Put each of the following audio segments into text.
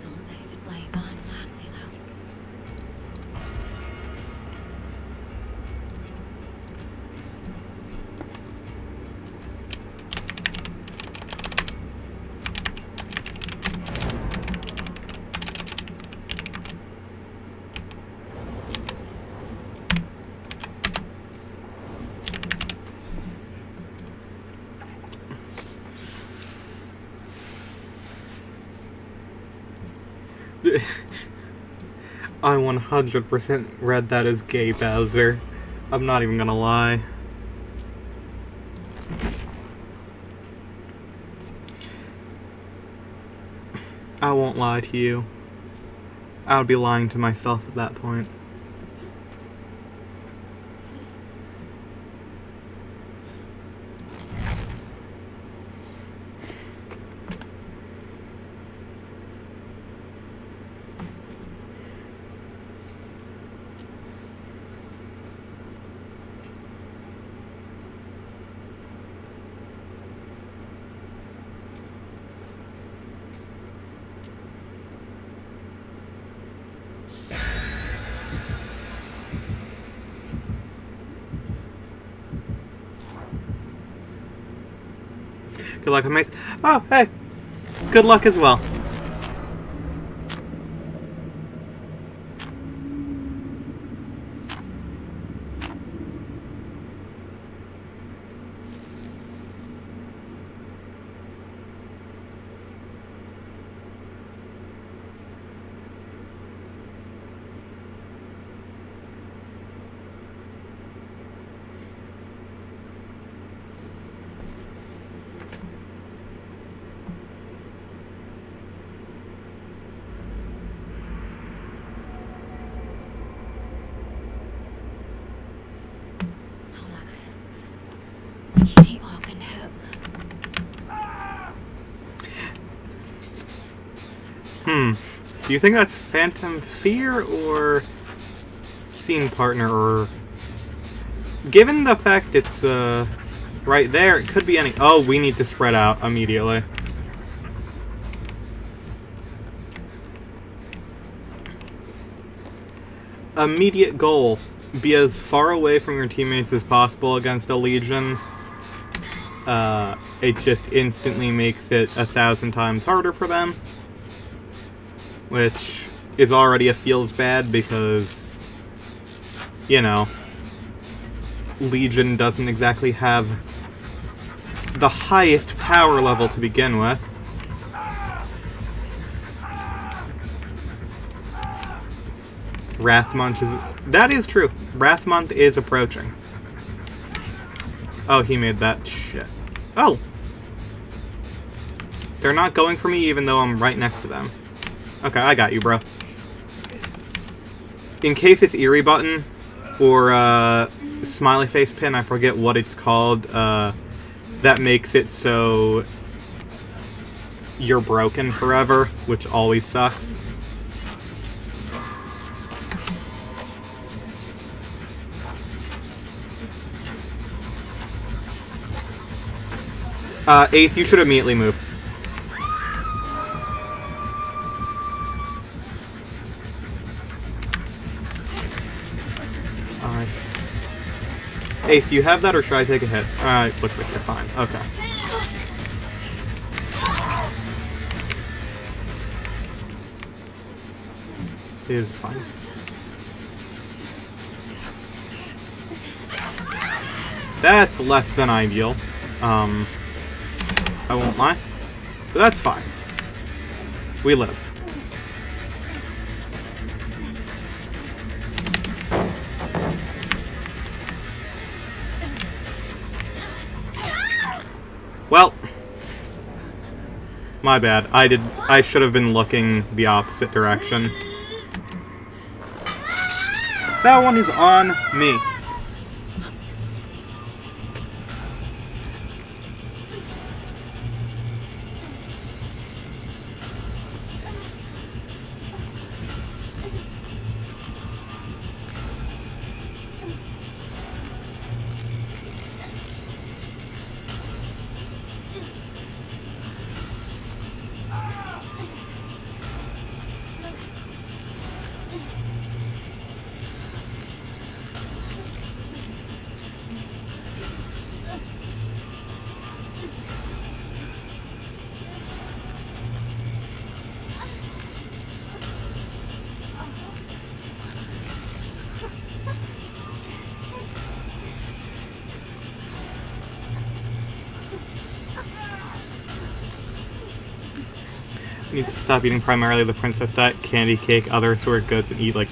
สงสัยจะไกลบ้านมากเลยแล้ว I 100% read that as gay Bowser. I'm not even gonna lie. I won't lie to you. I would be lying to myself at that point. Good luck, Mace. Oh, hey. Good luck as well. Do you think that's Phantom Fear or Scene Partner, or... Given the fact it's, right there, it could be any... Oh, we need to spread out immediately. Immediate goal. Be as far away from your teammates as possible against a Legion. It just instantly makes it 1,000 times harder for them. Which is already feels bad because, you know, Legion doesn't exactly have the highest power level to begin with. Wrath Month is... That is true. Wrath Month is approaching. Oh, he made that shit. Oh! They're not going for me even though I'm right next to them. Okay, I got you, bro. In case it's Eerie Button, or, Smiley Face Pin, I forget what it's called, that makes it so you're broken forever, which always sucks. Ace, you should immediately move. Alright. Ace, do you have that, or should I take a hit? Looks like you're fine. Okay. It is fine. That's less than ideal. I won't lie. But that's fine. We live. Well, my bad. I should have been looking the opposite direction. That one is on me. Need to stop eating primarily the princess diet, candy, cake, other assorted goods, and eat like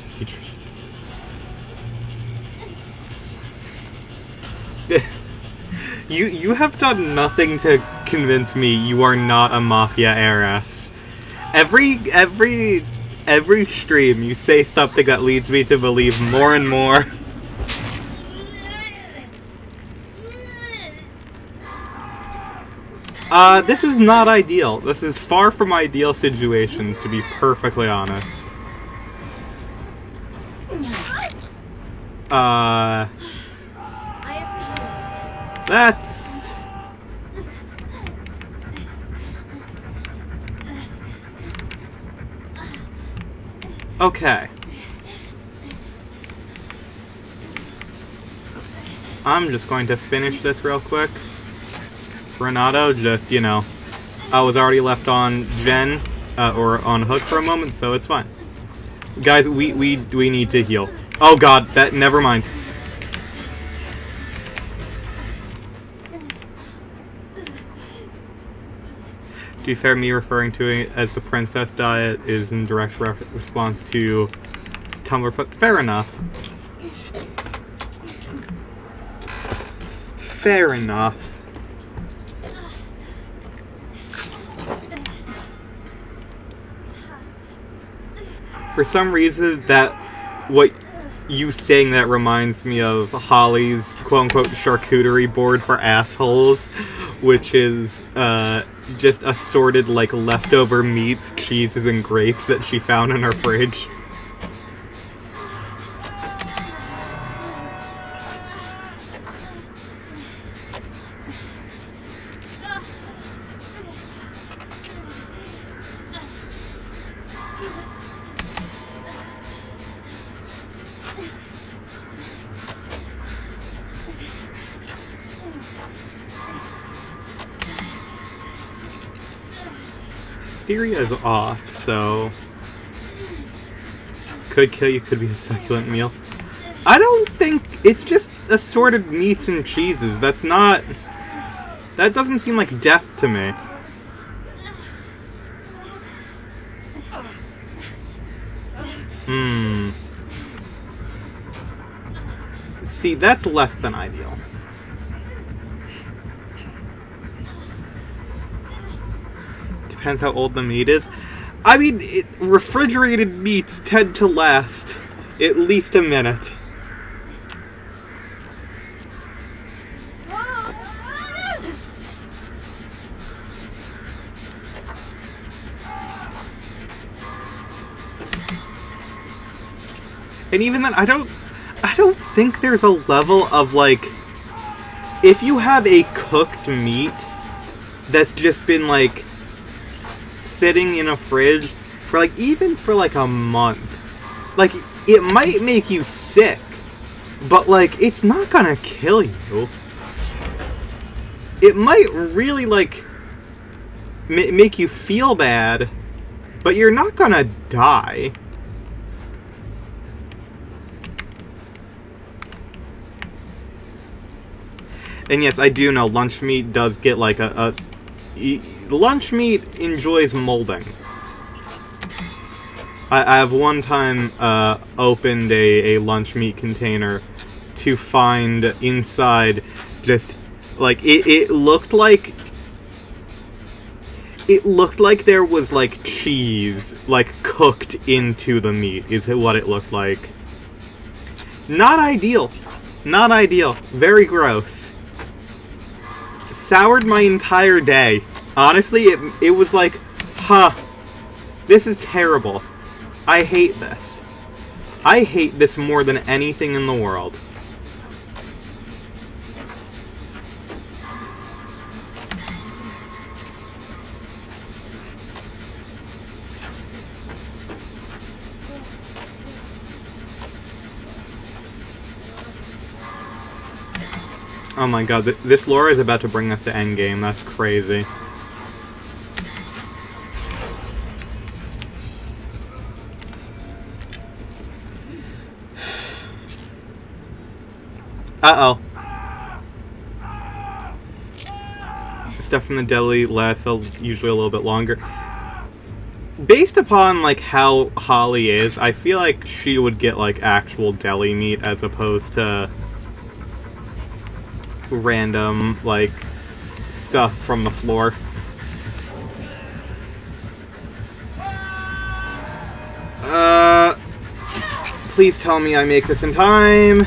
You have done nothing to convince me you are not a mafia heiress. Every stream you say something that leads me to believe more and more. This is not ideal. This is far from ideal situations, to be perfectly honest. That's... Okay. I'm just going to finish this real quick. Renato, just, you know, I was already left on Jen, or on Hook for a moment, so it's fine. Guys, we need to heal. Oh god, never mind. To be fair, me referring to it as the princess diet is in direct response to Tumblr post. Fair enough. Fair enough. For some reason, what you saying that reminds me of Holly's quote-unquote charcuterie board for assholes, which is, just assorted, like, leftover meats, cheeses, and grapes that she found in her fridge. Hysteria is off, so could kill you, could be a succulent meal. I don't think it's just assorted meats and cheeses. That doesn't seem like death to me. See, that's less than ideal. Depends how old the meat is. I mean, refrigerated meats tend to last at least a minute. And even then, I don't think there's a level of, like, if you have a cooked meat that's just been, like, sitting in a fridge for, like, even for, like, a month, like, it might make you sick, but, like, it's not gonna kill you. It might really, like, make you feel bad, but you're not gonna die. And yes, I do know lunch meat does get, like, lunch meat enjoys molding. I have one time opened a lunch meat container to find inside just, like, it looked like there was, like, cheese, like, cooked into the meat, is what it looked like. Not ideal. Not ideal. Very gross. Soured my entire day. Honestly, it was like, huh, this is terrible. I hate this. I hate this more than anything in the world. Oh my god, this lore is about to bring us to endgame. That's crazy. Uh-oh. Stuff from the deli lasts usually a little bit longer. based upon, like, how Holly is, I feel like she would get, like, actual deli meat as opposed to random, like, stuff from the floor. Please tell me I make this in time.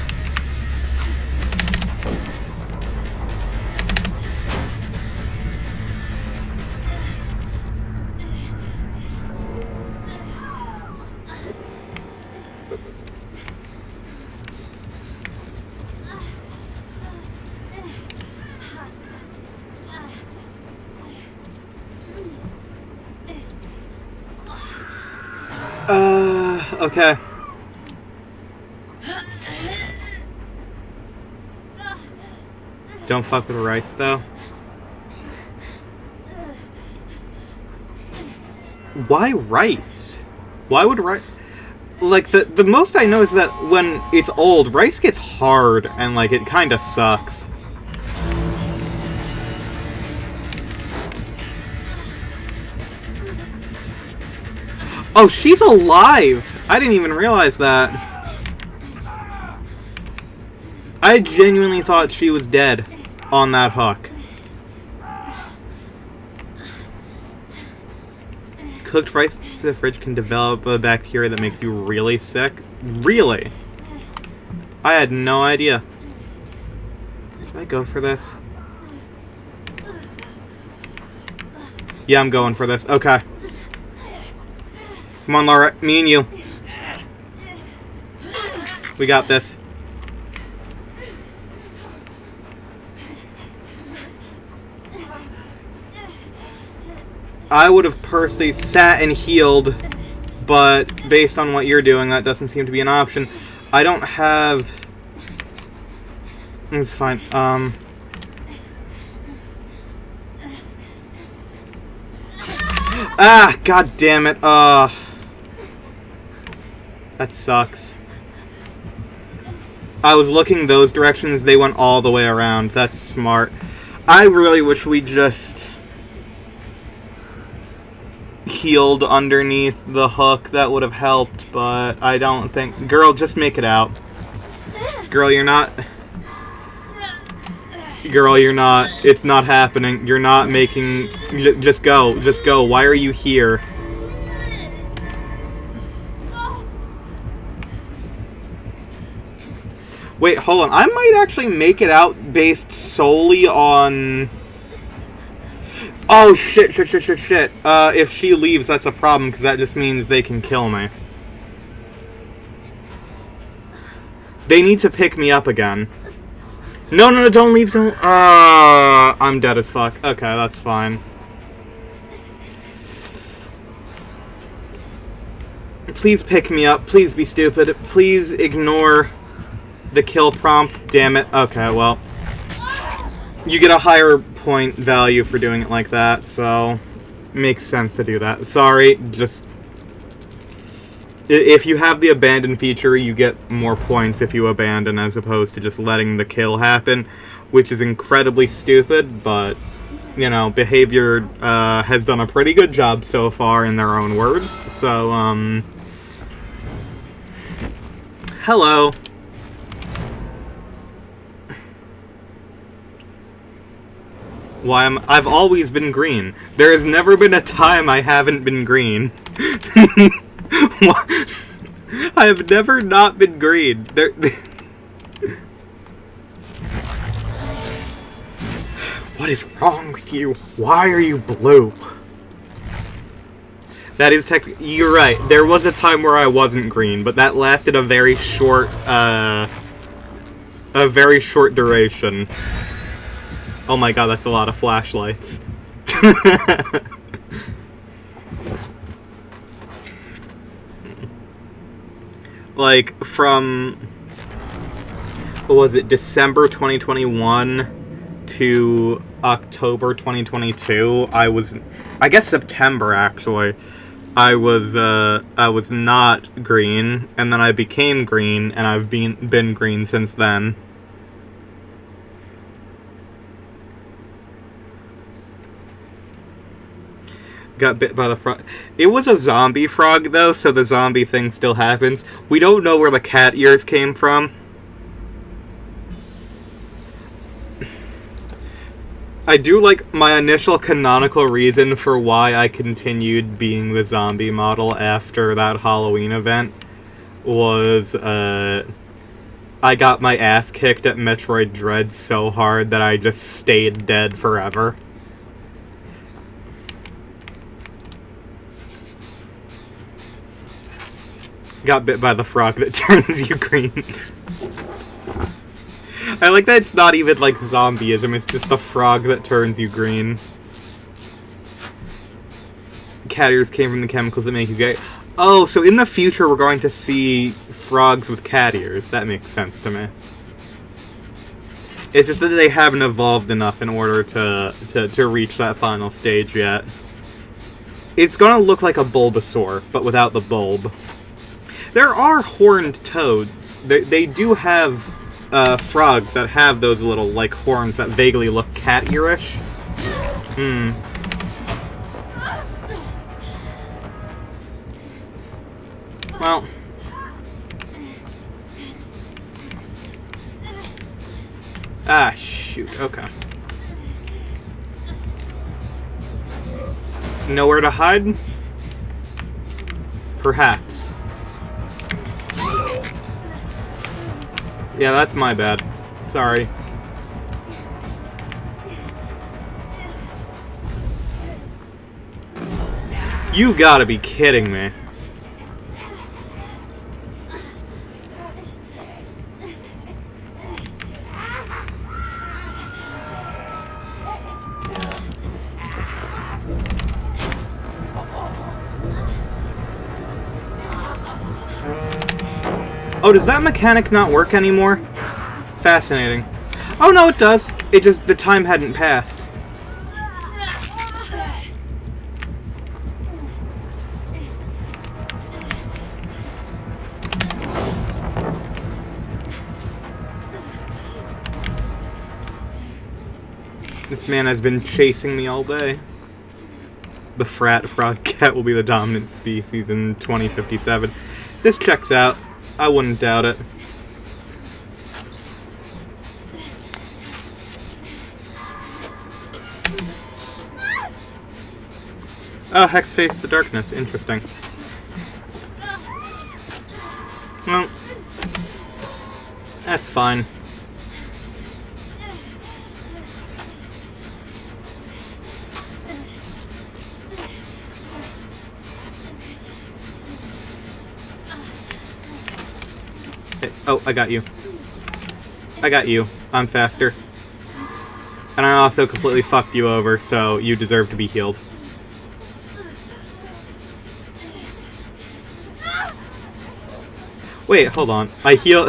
Okay. Don't fuck with rice, though. Why rice? Why would rice... Like, the most I know is that when it's old, rice gets hard, and, like, it kinda sucks. Oh, she's alive! I didn't even realize that. I genuinely thought she was dead on that hook. Cooked rice to the fridge can develop a bacteria that makes you really sick. Really? I had no idea. Should I go for this? Yeah, I'm going for this. Okay. Come on, Laura. Me and you. We got this. I would have personally sat and healed, but based on what you're doing, that doesn't seem to be an option. I don't have... It's fine. Ah, god damn it. That sucks. I was looking those directions, they went all the way around. That's smart. I really wish we just healed underneath the hook. That would have helped, but I don't think... Girl, just make it out. Girl, you're not... Girl, you're not. It's not happening. You're not making... Just go. Just go. Why are you here? Wait, hold on. I might actually make it out based solely on... Oh, shit. If she leaves, that's a problem, because that just means they can kill me. They need to pick me up again. No, don't leave, don't... I'm dead as fuck. Okay, that's fine. Please pick me up. Please be stupid. Please ignore the kill prompt. Damn it. Okay, well. You get a higher point value for doing it like that, so... Makes sense to do that. Sorry, just... If you have the abandon feature, you get more points if you abandon as opposed to just letting the kill happen, which is incredibly stupid, but, you know, Behavior has done a pretty good job so far in their own words, so, hello. I've always been green. There has never been a time I haven't been green. I have never not been green. What is wrong with you? Why are you blue? That is you're right. There was a time where I wasn't green, but that lasted a very short duration. Oh my god, that's a lot of flashlights. Like, from, what was it, December 2021 to October 2022, I guess September, actually, I was not green, and then I became green, and I've been green since then. got bit by the frog. It was a zombie frog, though, so the zombie thing still happens. We don't know where the cat ears came from. I do like my initial canonical reason for why I continued being the zombie model after that Halloween event was, I got my ass kicked at Metroid Dread so hard that I just stayed dead forever. Got bit by the frog that turns you green. I like that it's not even like zombieism, it's just the frog that turns you green. Cat ears came from the chemicals that make you gay. Oh, so in the future we're going to see frogs with cat ears. That makes sense to me. It's just that they haven't evolved enough in order to reach that final stage yet. It's gonna look like a Bulbasaur, but without the bulb. There are horned toads. They do have frogs that have those little, like, horns that vaguely look cat-earish. Well. Ah, shoot. Okay. Nowhere to hide? Perhaps. Yeah, that's my bad. Sorry. You gotta be kidding me. Oh, does that mechanic not work anymore? Fascinating. Oh, no, it does. It just, the time hadn't passed. This man has been chasing me all day. The frat frog cat will be the dominant species in 2057. This checks out. I wouldn't doubt it. Oh, Hex Face the Darkness. Interesting. Well, that's fine. Oh, I got you. I got you. I'm faster. And I also completely fucked you over, so you deserve to be healed. Wait, hold on. I heal...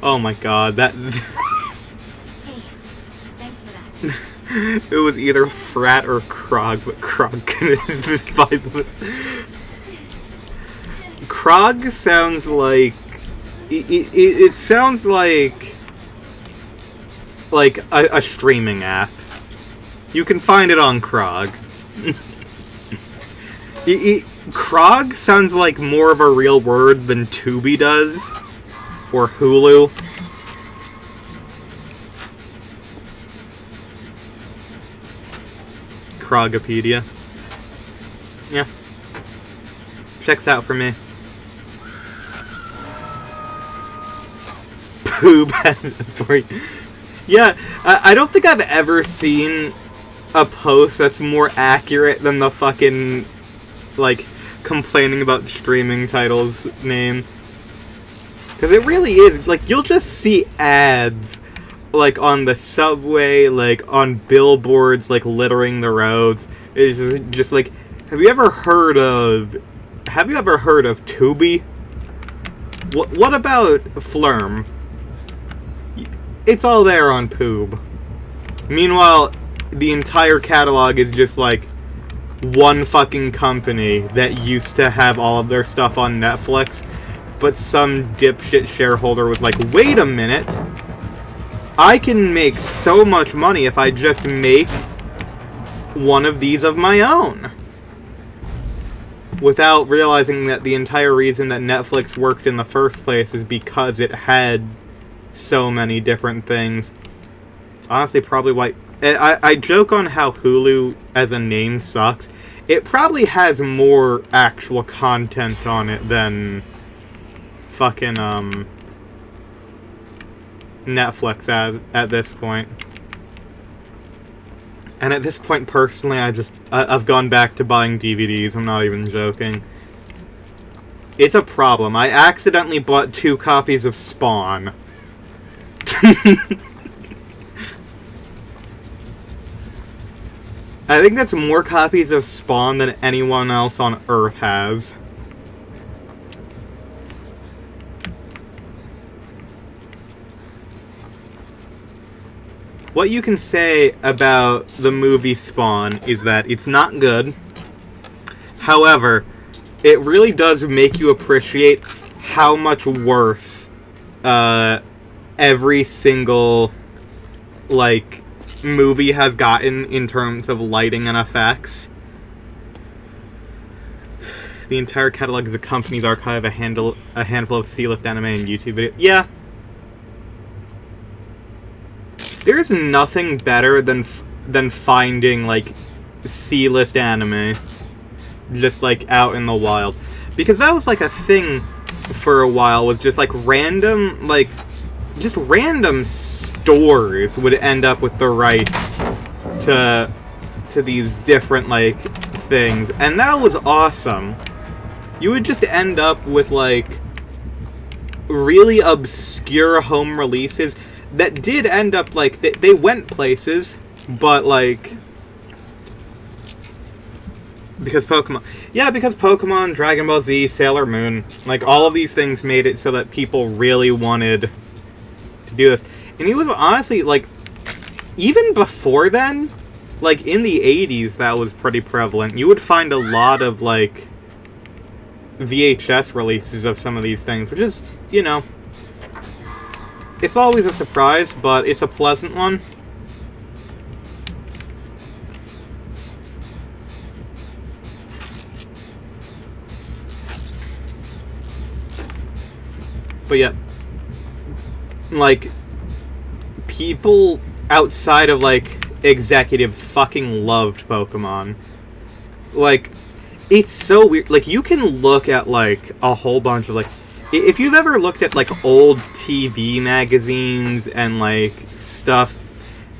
Oh my god, that... Hey, thanks for that. It was either Frat or Krog, but Krog couldn't fight this. Krog sounds like... It sounds like a streaming app. You can find it on Krog. Krog sounds like more of a real word than Tubi does, or Hulu. Krogopedia. Yeah. Checks out for me. Yeah, I don't think I've ever seen a post that's more accurate than the fucking, like, complaining about streaming titles name. Because it really is, like, you'll just see ads, like, on the subway, like, on billboards, like, littering the roads. It's just like, have you ever heard of Tubi? What about Flurm? It's all there on Poob. Meanwhile, the entire catalog is just like one fucking company that used to have all of their stuff on Netflix, but some dipshit shareholder was like, wait a minute, I can make so much money if I just make one of these of my own. without realizing that the entire reason that Netflix worked in the first place is because it had so many different things. Honestly, probably why... I joke on how Hulu as a name sucks. It probably has more actual content on it than fucking, Netflix at this point. And at this point, personally, I've gone back to buying DVDs. I'm not even joking. It's a problem. I accidentally bought 2 copies of Spawn. I think that's more copies of Spawn than anyone else on Earth has. What you can say about the movie Spawn is that it's not good. However, it really does make you appreciate how much worse every single, like, movie has gotten in terms of lighting and effects. The entire catalog is a company's archive, a handful of C-list anime and YouTube videos. Yeah. There's nothing better than finding, like, C-list anime just, like, out in the wild. Because that was, like, a thing for a while, was just, like, random, like, just random stores would end up with the rights to these different, like, things. And that was awesome. You would just end up with, like, really obscure home releases that did end up, like, they went places, but, like, because Pokemon... Yeah, because Pokemon, Dragon Ball Z, Sailor Moon, like, all of these things made it so that people really wanted to do this. And it was honestly, like, even before then, like, in the 80s, that was pretty prevalent. You would find a lot of, like, VHS releases of some of these things, which is, you know... It's always a surprise, but it's a pleasant one. But yeah, like, people outside of, like, executives fucking loved Pokemon. Like, it's so weird. Like, you can look at, like, a whole bunch of, like, if you've ever looked at, like, old TV magazines and, like, stuff,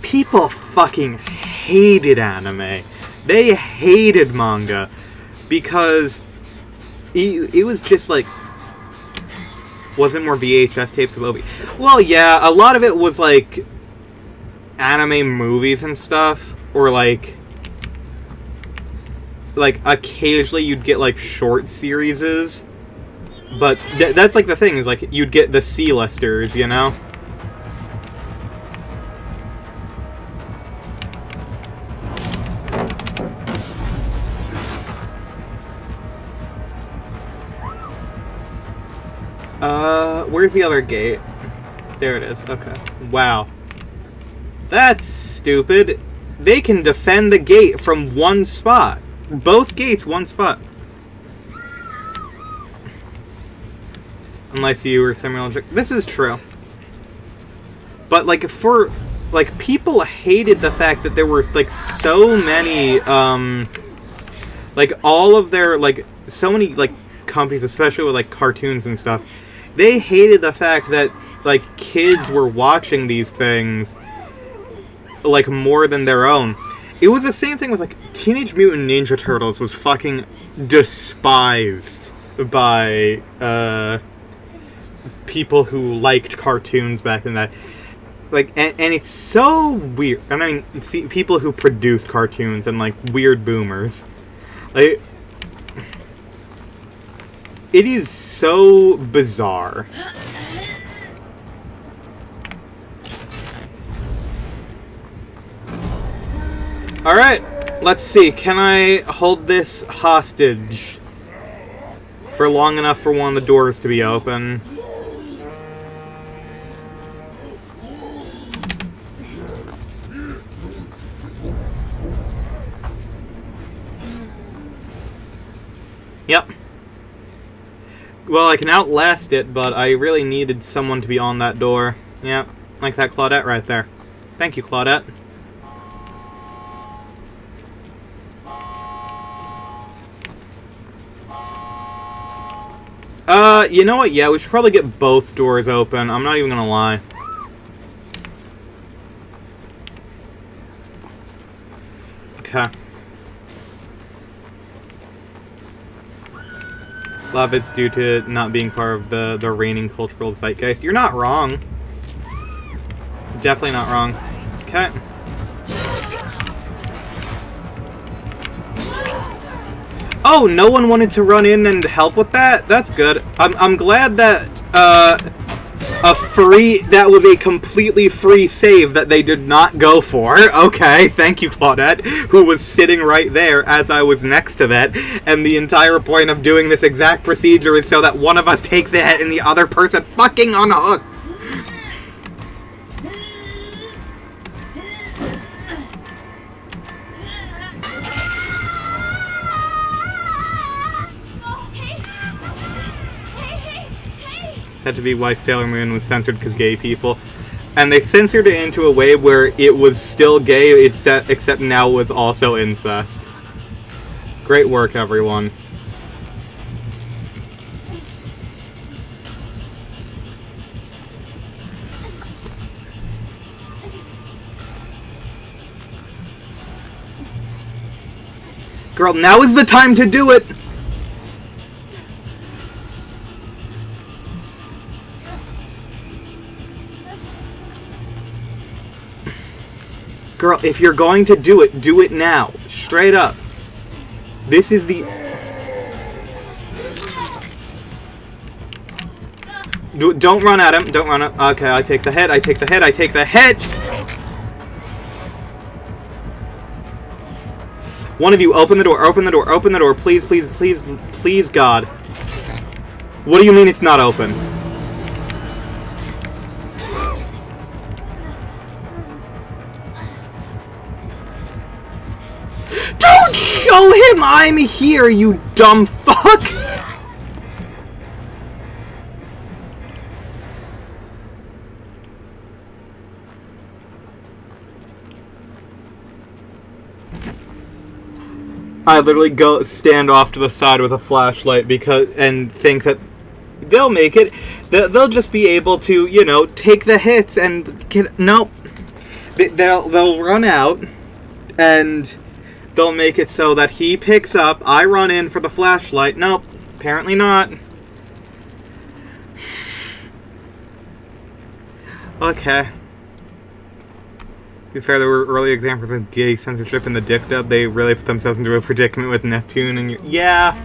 people fucking hated anime. They hated manga. Because it was just, like, wasn't more VHS tapes of Obi. Well, yeah, a lot of it was, like, anime movies and stuff. Or, like, occasionally you'd get, like, short series. But that's, like, the thing, is, like, you'd get the C-listers, you know? Where's the other gate? There it is, okay. Wow. That's stupid. They can defend the gate from one spot. Both gates, one spot. Unless you were semi-allergic. This is true. But, like, for... Like, people hated the fact that there were, like, so many, like, all of their, like, so many, like, companies, especially with, like, cartoons and stuff, they hated the fact that, like, kids were watching these things, like, more than their own. It was the same thing with, like, Teenage Mutant Ninja Turtles was fucking despised by, people who liked cartoons back in that. Like, and it's so weird. And I mean, see, people who produce cartoons and, like, weird boomers. Like, it is so bizarre. Alright, let's see. Can I hold this hostage for long enough for one of the doors to be open? Yep. Well, I can outlast it, but I really needed someone to be on that door. Yeah, like that Claudette right there. Thank you, Claudette. You know what? Yeah, we should probably get both doors open. I'm not even gonna lie. Okay. A lot of it's due to not being part of the reigning cultural zeitgeist. You're not wrong. Definitely not wrong. Okay. Oh, no one wanted to run in and help with that? That's good. I'm glad that, that was a completely free save that they did not go for. Okay, thank you, Claudette, who was sitting right there as I was next to that, and the entire point of doing this exact procedure is so that one of us takes the hit and the other person fucking unhooks. Had to be why Sailor Moon was censored because gay people. And they censored it into a way where it was still gay, except now it was also incest. Great work, everyone. Girl, now is the time to do it! Girl, if you're going to do it now. Straight up. This is the... Don't run at him. Don't run at... Okay, I take the hit. I take the hit. I take the hit! One of you, open the door. Open the door. Open the door. Please, please, please, please, God. What do you mean it's not open? Don't show him I'm here, you dumb fuck! I literally go stand off to the side with a flashlight and think that they'll make it. They'll just be able to, you know, take the hits and get... Nope. They'll run out and... They'll make it so that he picks up, I run in for the flashlight. Nope, apparently not. Okay. To be fair, there were early examples of gay censorship in the Dick Dub. They really put themselves into a predicament with Neptune and... Yeah.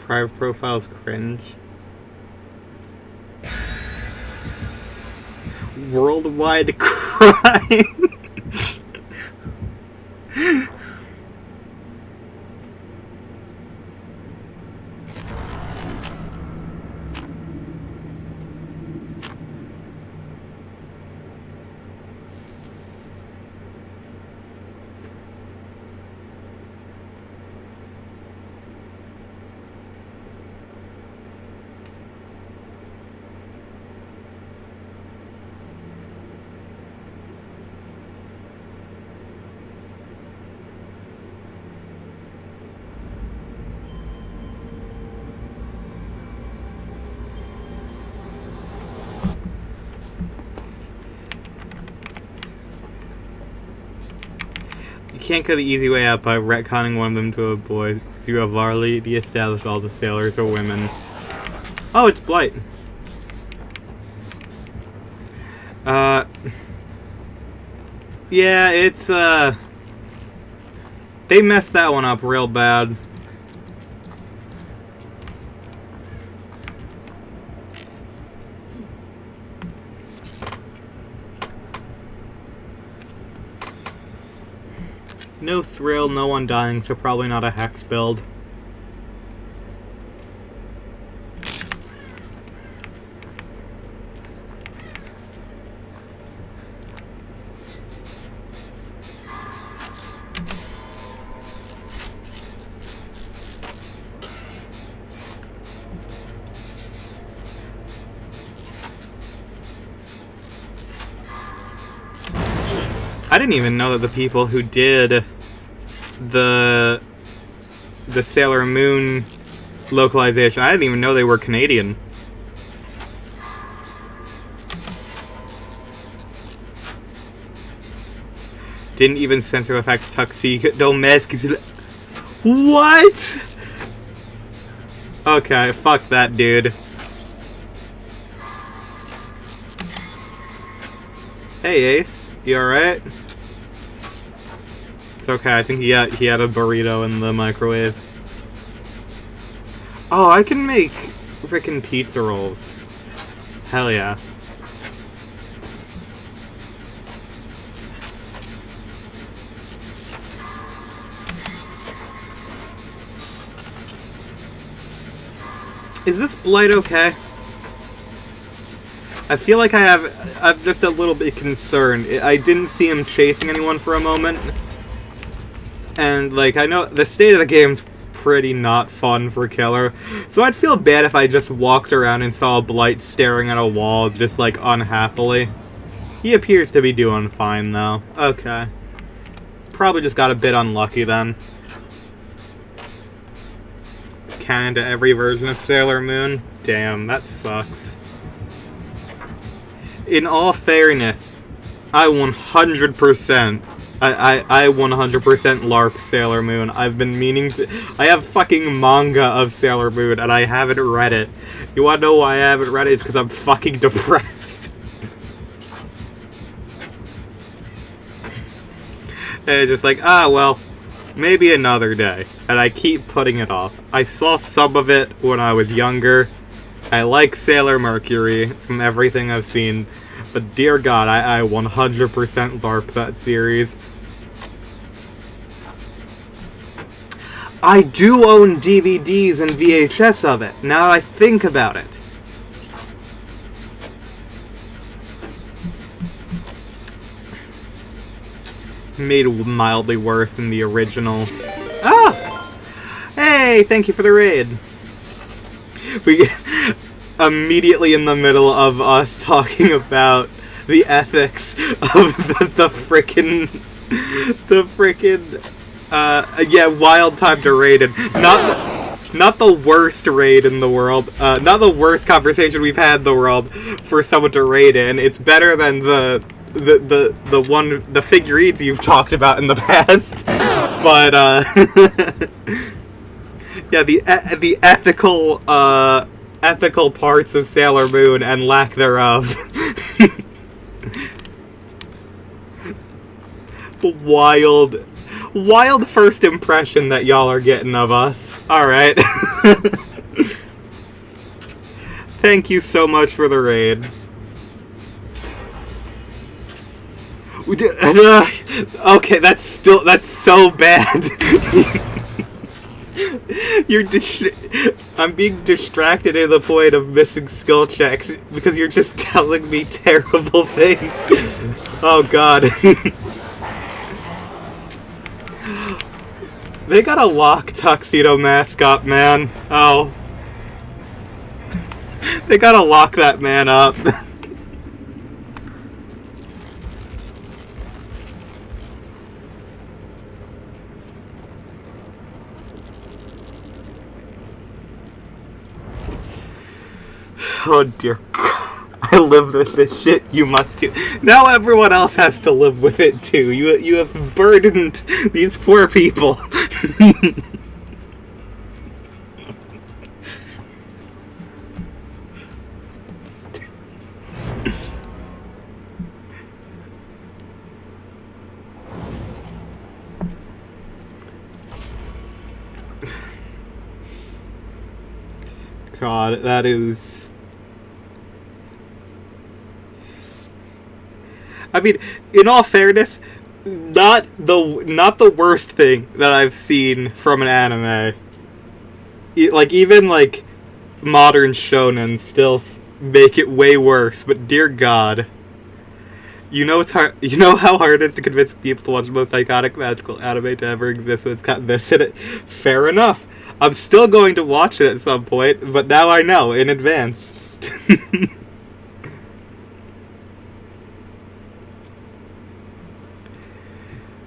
Private profiles cringe. Worldwide crime. can't go the easy way out by retconning one of them to a boy. You have already established all the sailors are women. Oh, it's Blight. Yeah, it's, they messed that one up real bad. No thrill, no one dying, so probably not a hex build. I didn't even know that the people who did the Sailor Moon localization, I didn't even know they were Canadian. Didn't even censor the fact Tuxedo Mask is... What? Okay, fuck that dude. Hey Ace, you alright? It's okay, I think he had a burrito in the microwave. Oh, I can make frickin' pizza rolls. Hell yeah. Is this Blight okay? I feel like I'm just a little bit concerned. I didn't see him chasing anyone for a moment. And, like, I know the state of the game's pretty not fun for Killer. So I'd feel bad if I just walked around and saw Blight staring at a wall, just, like, unhappily. He appears to be doing fine, though. Okay. Probably just got a bit unlucky, then. Canon to every version of Sailor Moon? Damn, that sucks. In all fairness, I 100%... I 100% LARP Sailor Moon. I've been meaning to... I have fucking manga of Sailor Moon, and I haven't read it. You wanna know why I haven't read it? It's because I'm fucking depressed. And just like, well, maybe another day. And I keep putting it off. I saw some of it when I was younger. I like Sailor Mercury from everything I've seen. But dear God, I 100% LARP that series. I do own DVDs and VHS of it, now that I think about it. Made mildly worse in the original. Ah! Hey, thank you for the raid. We immediately in the middle of us talking about the ethics of the frickin' yeah, wild time to raid, and not the worst raid in the world, not the worst conversation we've had in the world for someone to raid in. It's better than the figurines you've talked about in the past, but yeah, the ethical parts of Sailor Moon and lack thereof. Wild first impression that y'all are getting of us. Alright. Thank you so much for the raid. Okay, that's so bad. I'm being distracted to the point of missing skill checks because you're just telling me terrible things. Oh God. They gotta lock Tuxedo Mask up, man. Oh. They gotta lock that man up. Oh dear God. I lived with this shit, you must too. Now everyone else has to live with it too. You have burdened these poor people. God, that is... I mean, in all fairness, not the worst thing that I've seen from an anime. Even modern shonen still make it way worse. But dear God, you know it's hard. You know how hard it is to convince people to watch the most iconic magical anime to ever exist when it's got this in it. Fair enough. I'm still going to watch it at some point, but now I know in advance.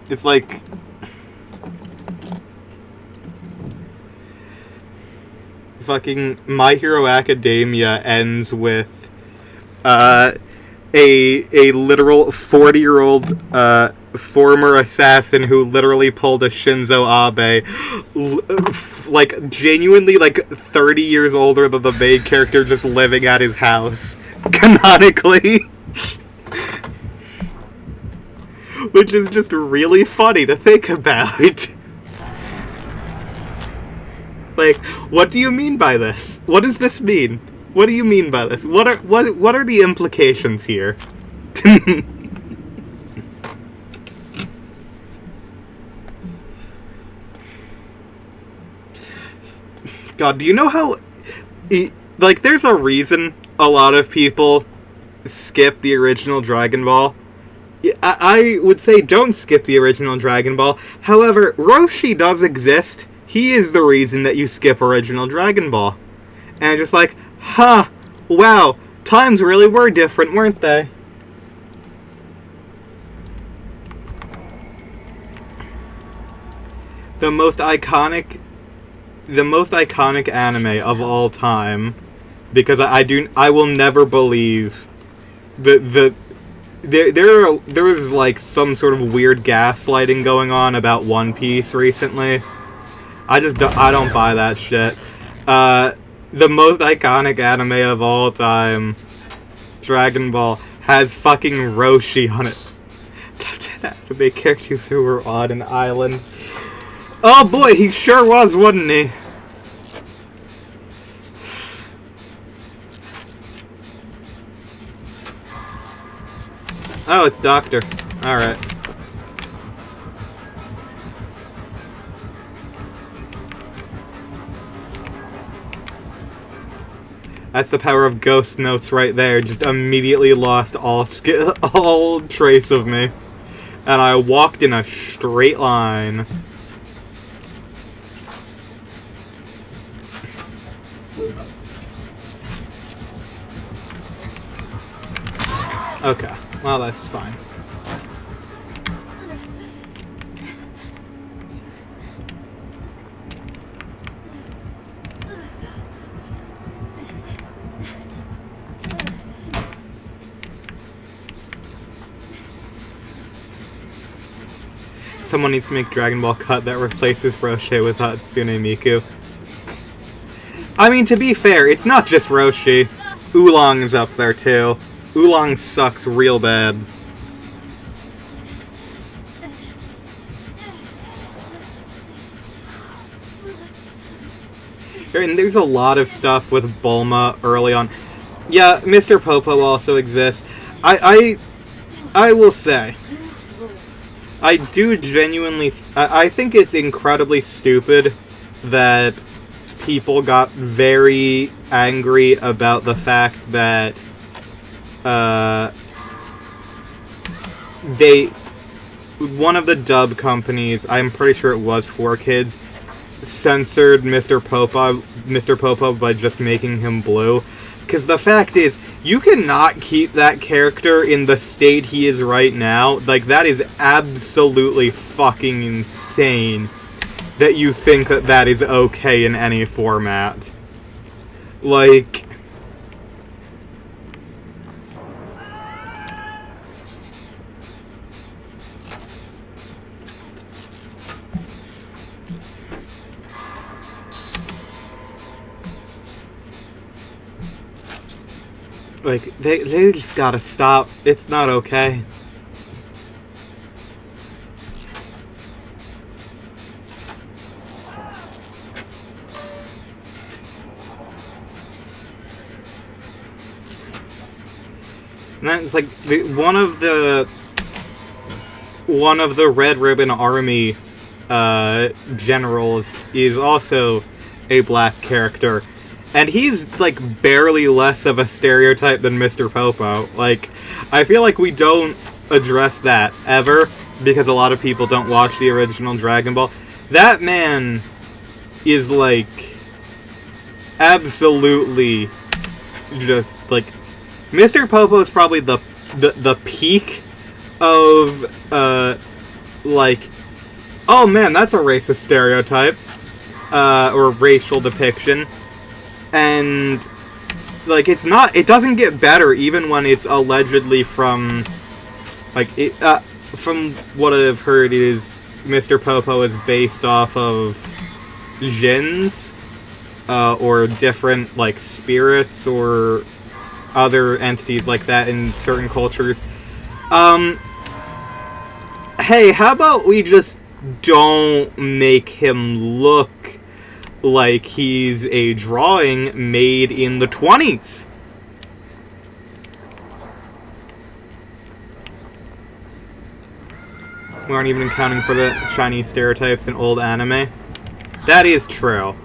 It's like... fucking My Hero Academia ends with a literal 40-year-old former assassin who literally pulled a Shinzo Abe, genuinely 30 years older than the main character, just living at his house, canonically. Which is just really funny to think about. What do you mean by this? What does this mean? What do you mean by this? What are the implications here? God, do you know how... there's a reason a lot of people skip the original Dragon Ball. I would say don't skip the original Dragon Ball. However, Roshi does exist. He is the reason that you skip original Dragon Ball. And just wow, times really were different, weren't they? The most iconic anime of all time, because I will never believe that there was some sort of weird gaslighting going on about One Piece recently. I don't buy that shit. The most iconic anime of all time, Dragon Ball, has fucking Roshi on it. Top 10 anime characters who were on an island. Oh boy, he sure was, wasn't he? Oh, it's Doctor. Alright. That's the power of ghost notes right there. Just immediately lost all trace of me. And I walked in a straight line. Okay, well that's fine. Someone needs to make Dragon Ball Cut that replaces Roshi with Hatsune Miku. I mean, to be fair, it's not just Roshi. Oolong is up there too. Oolong sucks real bad. And there's a lot of stuff with Bulma early on. Yeah, Mr. Popo also exists. I will say, I do genuinely... I think it's incredibly stupid that people got very angry about the fact that one of the dub companies, I'm pretty sure it was 4Kids, censored Mr. Popo by just making him blue. Because the fact is, you cannot keep that character in the state he is right now. That is absolutely fucking insane that you think that that is okay in any format. Like, they just gotta stop. It's not okay. And then it's like one of the Red Ribbon Army generals is also a black character, and he's like barely less of a stereotype than Mr. Popo. Like, I feel like we don't address that ever because a lot of people don't watch the original Dragon Ball. That man is like absolutely just like Mr. Popo is probably the peak of like, oh man, that's a racist stereotype or racial depiction, and like it doesn't get better even when it's allegedly from like from what I've heard is Mr. Popo is based off of jinns or different like spirits or other entities like that in certain cultures. Hey, how about we just don't make him look like he's a drawing made in the 20s? We aren't even accounting for the Chinese stereotypes in old anime. That is true.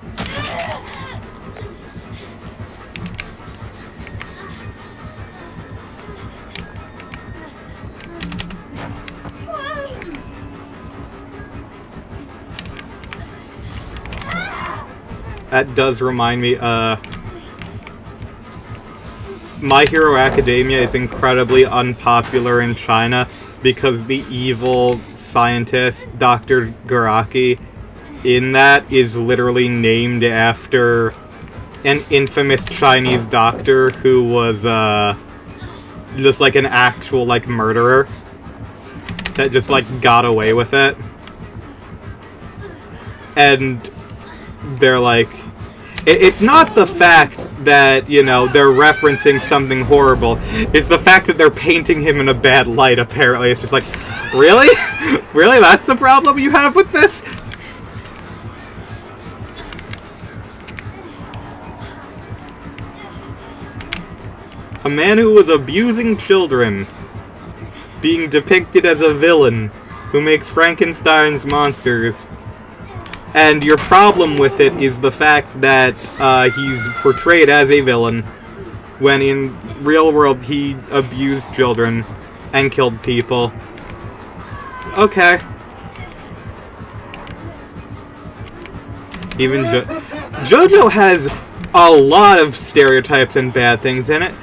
That does remind me, My Hero Academia is incredibly unpopular in China because the evil scientist, Dr. Garaki, in that is literally named after an infamous Chinese doctor who was, just like an actual, like, murderer that just, like, got away with it. And they're like, it's not the fact that, you know, they're referencing something horrible. It's the fact that they're painting him in a bad light, apparently. It's just like, really? Really? That's the problem you have with this? A man who was abusing children being depicted as a villain who makes Frankenstein's monsters. And your problem with it is the fact that he's portrayed as a villain, when in real world he abused children and killed people. Okay. Even JoJo has a lot of stereotypes and bad things in it.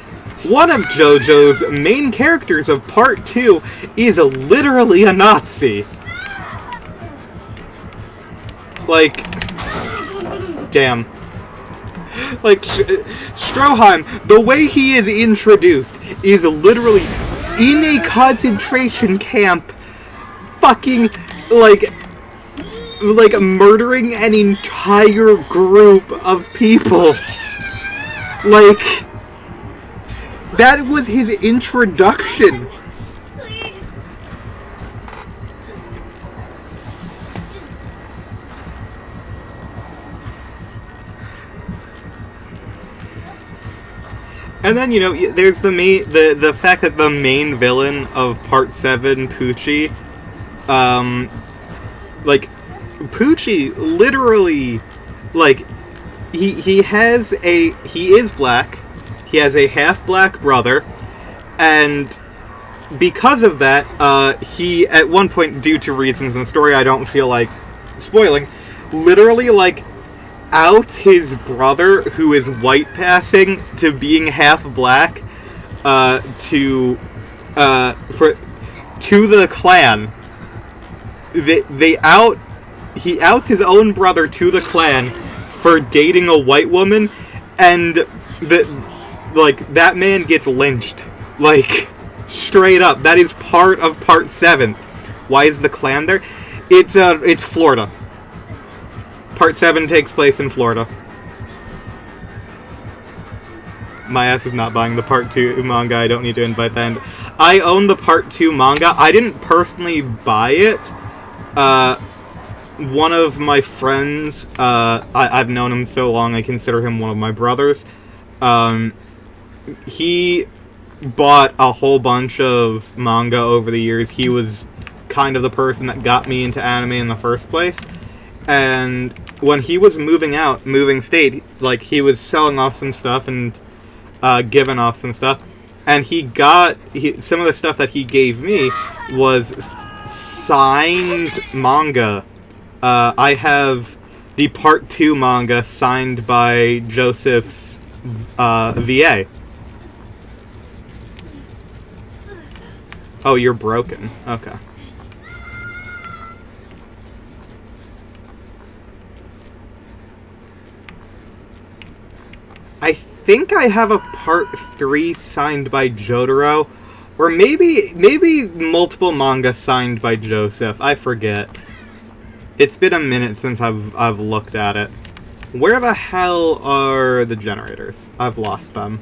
One of JoJo's main characters of Part 2 is literally a Nazi. Like, damn. Like, Stroheim, the way he is introduced is literally in a concentration camp, fucking, like murdering an entire group of people. Like, that was his introduction. And then, you know, there's the fact that the main villain of Part 7, Poochie, like, Poochie literally, like, he is black, he has a half-black brother, and because of that, he, at one point, due to reasons in the story I don't feel like spoiling, literally, like, outs his brother, who is white passing, to being half black, to the clan. He outs his own brother to the clan for dating a white woman, and that man gets lynched. Like, straight up. That is part of Part 7. Why is the clan there? It's Florida. Part 7 takes place in Florida. My ass is not buying the Part 2 manga. I don't need to invite that in. I own the Part 2 manga. I didn't personally buy it. One of my friends, I've known him so long, I consider him one of my brothers. He bought a whole bunch of manga over the years. He was kind of the person that got me into anime in the first place. And when he was moving state, like, he was selling off some stuff and giving off some stuff. And some of the stuff that he gave me was signed manga. I have the Part 2 manga signed by Joseph's VA. Oh, you're broken. Okay. I think I have a Part 3 signed by Jotaro, or maybe multiple manga signed by Joseph. I forget. It's been a minute since I've looked at it. Where the hell are the generators? I've lost them.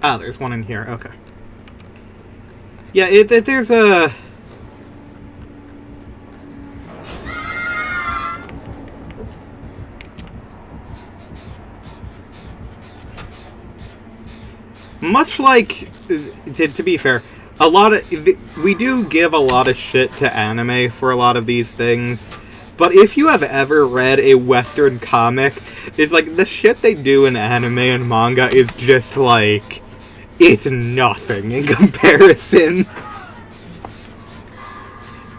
Ah, there's one in here. Okay. Yeah, there's a... Much like, to be fair, we do give a lot of shit to anime for a lot of these things, but if you have ever read a Western comic, it's like, the shit they do in anime and manga is just like, it's nothing in comparison.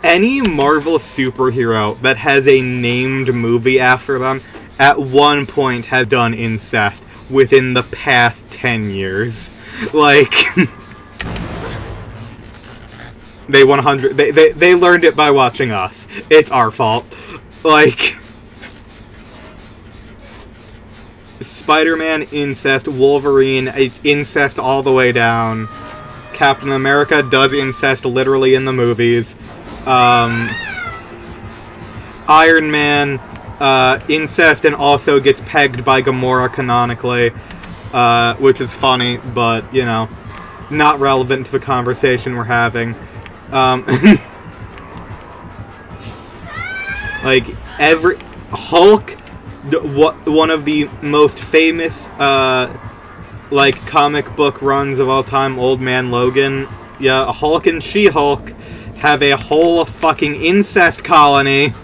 Any Marvel superhero that has a named movie after them, at one point has done incest within the past 10 years. Like, they learned it by watching us. It's our fault. Like, Spider-Man, incest. Wolverine, incest all the way down. Captain America does incest literally in the movies. Iron Man, incest and also gets pegged by Gamora canonically, which is funny, but, you know, not relevant to the conversation we're having. Like, Hulk, one of the most famous, like, comic book runs of all time, Old Man Logan, yeah, Hulk and She-Hulk have a whole fucking incest colony.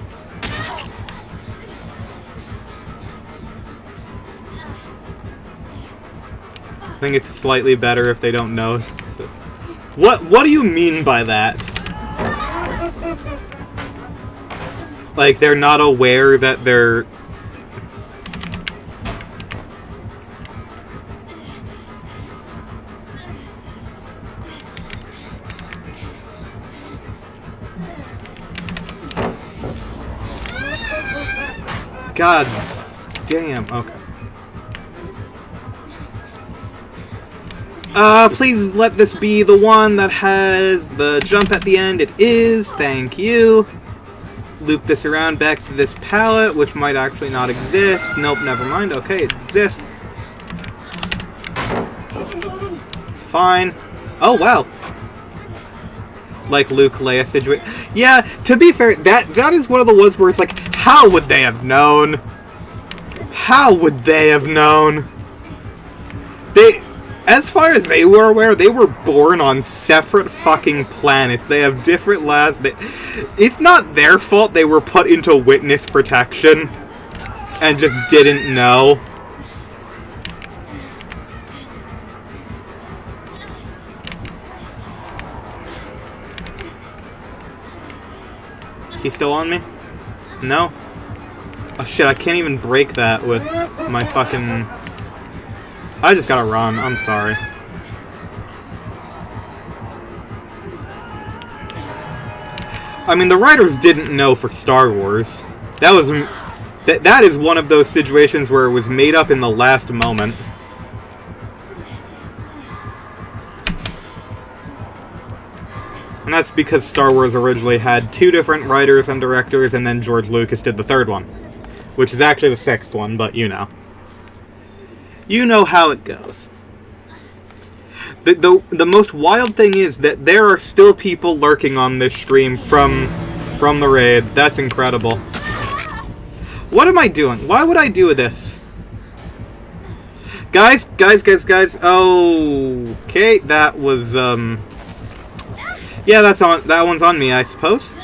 I think it's slightly better if they don't know. What do you mean by that? Like, they're not aware that they're... God damn, okay. Please let this be the one that has the jump at the end. It is, thank you. Loop this around back to this palette, which might actually not exist. Nope, never mind. Okay, it exists. It's fine. Oh, wow. Like Luke Leia situation. Yeah, to be fair, that is one of the ones where it's like, how would they have known? How would they have known? As far as they were aware, they were born on separate fucking planets. They have different lives. It's not their fault they were put into witness protection and just didn't know. He's still on me? No? Oh shit, I can't even break that with my fucking... I just gotta run, I'm sorry. I mean, the writers didn't know for Star Wars. That is one of those situations where it was made up in the last moment. And that's because Star Wars originally had 2 different writers and directors, and then George Lucas did the 3rd one. Which is actually the 6th one, but you know. You know how it goes. The most wild thing is that there are still people lurking on this stream from the raid. That's incredible. What am I doing? Why would I do this? Guys. Okay, that was, yeah, that one's on me, I suppose.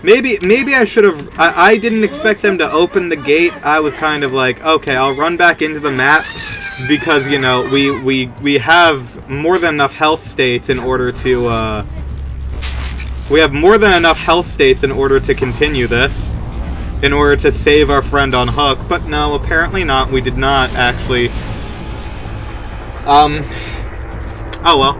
Maybe I should have... I didn't expect them to open the gate. I was kind of like, okay, I'll run back into the map, because, you know, we have more than enough health states in order to, we have more than enough health states in order to continue this. In order to save our friend on Hook, but no, apparently not. We did not, actually. Oh well.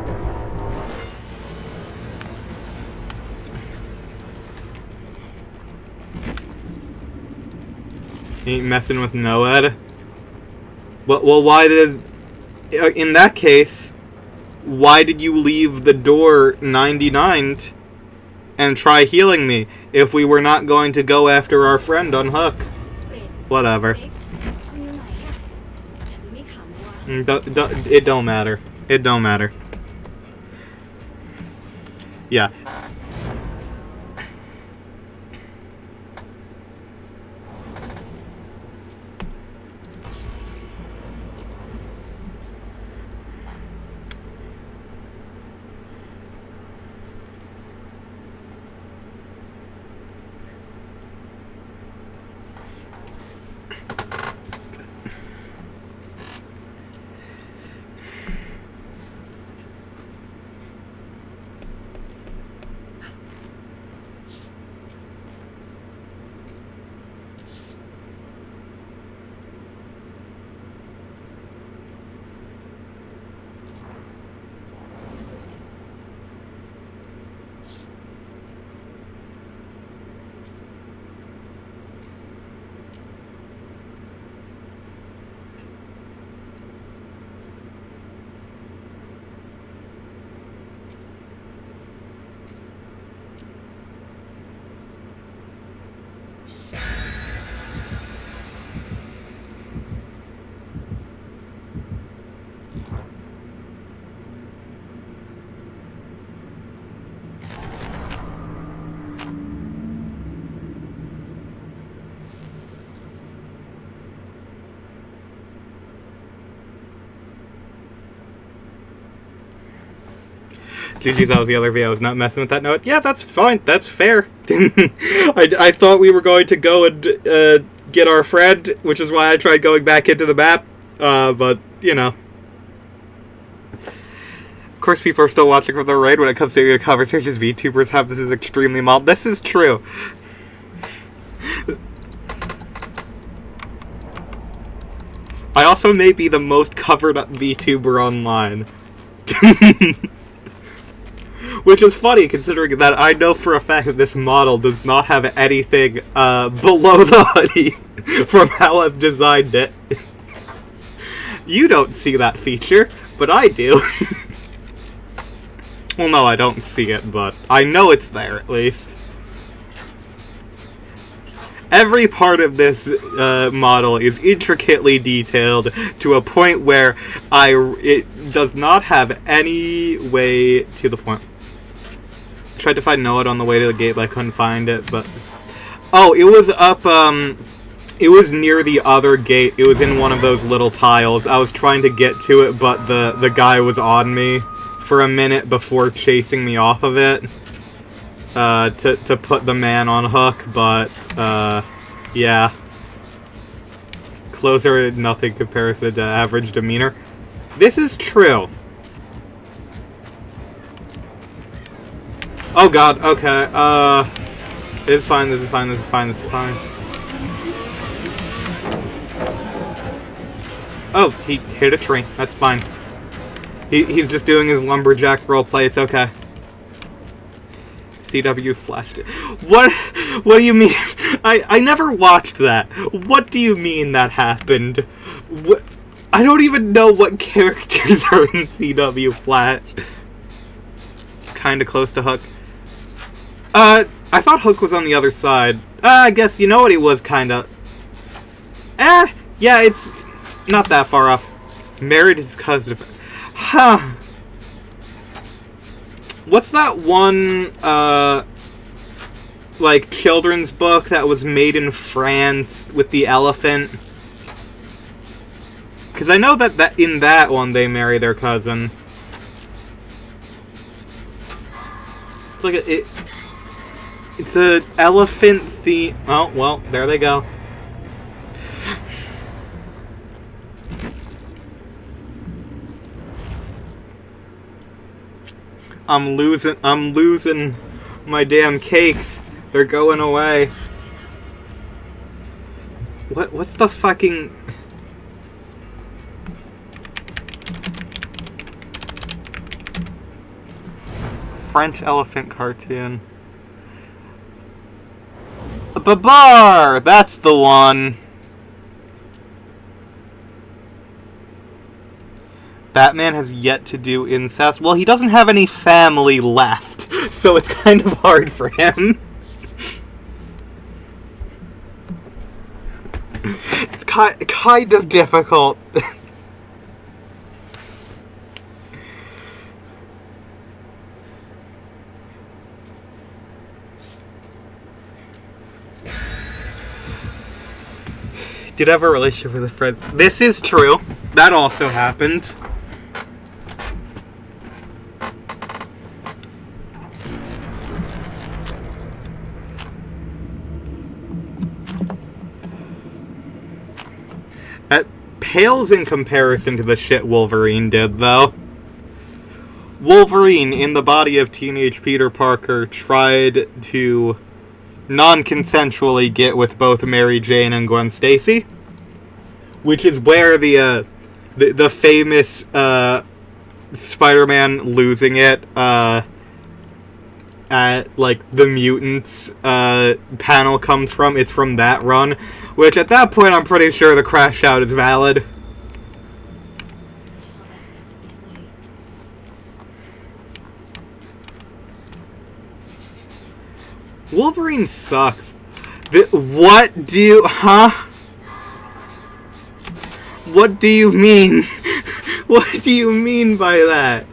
Ain't messing with Noed. Well, why did... In that case, why did you leave the door 99'd and try healing me if we were not going to go after our friend on Hook? Whatever. It don't matter. It don't matter. Yeah. GG's, that was the other video. I was not messing with that note. Yeah, that's fine. That's fair. I thought we were going to go and get our friend, which is why I tried going back into the map. But, you know. Of course, people are still watching from the raid when it comes to conversations VTubers have. This is extremely mild. This is true. I also may be the most covered up VTuber online. Which is funny, considering that I know for a fact that this model does not have anything below the hoodie from how I've designed it. You don't see that feature, but I do. Well, no, I don't see it, but I know it's there, at least. Every part of this model is intricately detailed to a point where it does not have any way to the point. Tried to find Noah on the way to the gate, but I couldn't find it, but... Oh, it was up, it was near the other gate. It was in one of those little tiles. I was trying to get to it, but the guy was on me for a minute before chasing me off of it. To put the man on Hook, but, yeah. Closer, nothing compares to average demeanor. This is true. Oh god, okay, this is fine, this is fine, this is fine, this is fine. Oh, he hit a tree, that's fine. He's just doing his lumberjack roleplay, it's okay. CW flashed it. What do you mean? I never watched that. What do you mean that happened? What? I don't even know what characters are in CW Flash. Kinda close to Hook. I thought Hook was on the other side. I guess, you know what, he was kinda... yeah, it's... Not that far off. Married his cousin. Huh. What's that one, like, children's book that was made in France with the elephant? Because I know that in that one they marry their cousin. It's like it's a elephant theme. Oh, well, there they go. I'm losing my damn cakes. They're going away. What's the fucking... French elephant cartoon. Babar! That's the one. Batman has yet to do incest. Well, he doesn't have any family left, so it's kind of hard for him. It's kind of difficult. Did I have a relationship with a friend? This is true. That also happened. That pales in comparison to the shit Wolverine did, though. Wolverine, in the body of teenage Peter Parker, tried to non-consensually get with both Mary Jane and Gwen Stacy, which is where the famous Spider-Man losing it at like the mutants panel comes from. It's from that run, which at that point I'm pretty sure the crash out is valid. Wolverine sucks. What do you... Huh? What do you mean? What do you mean by that?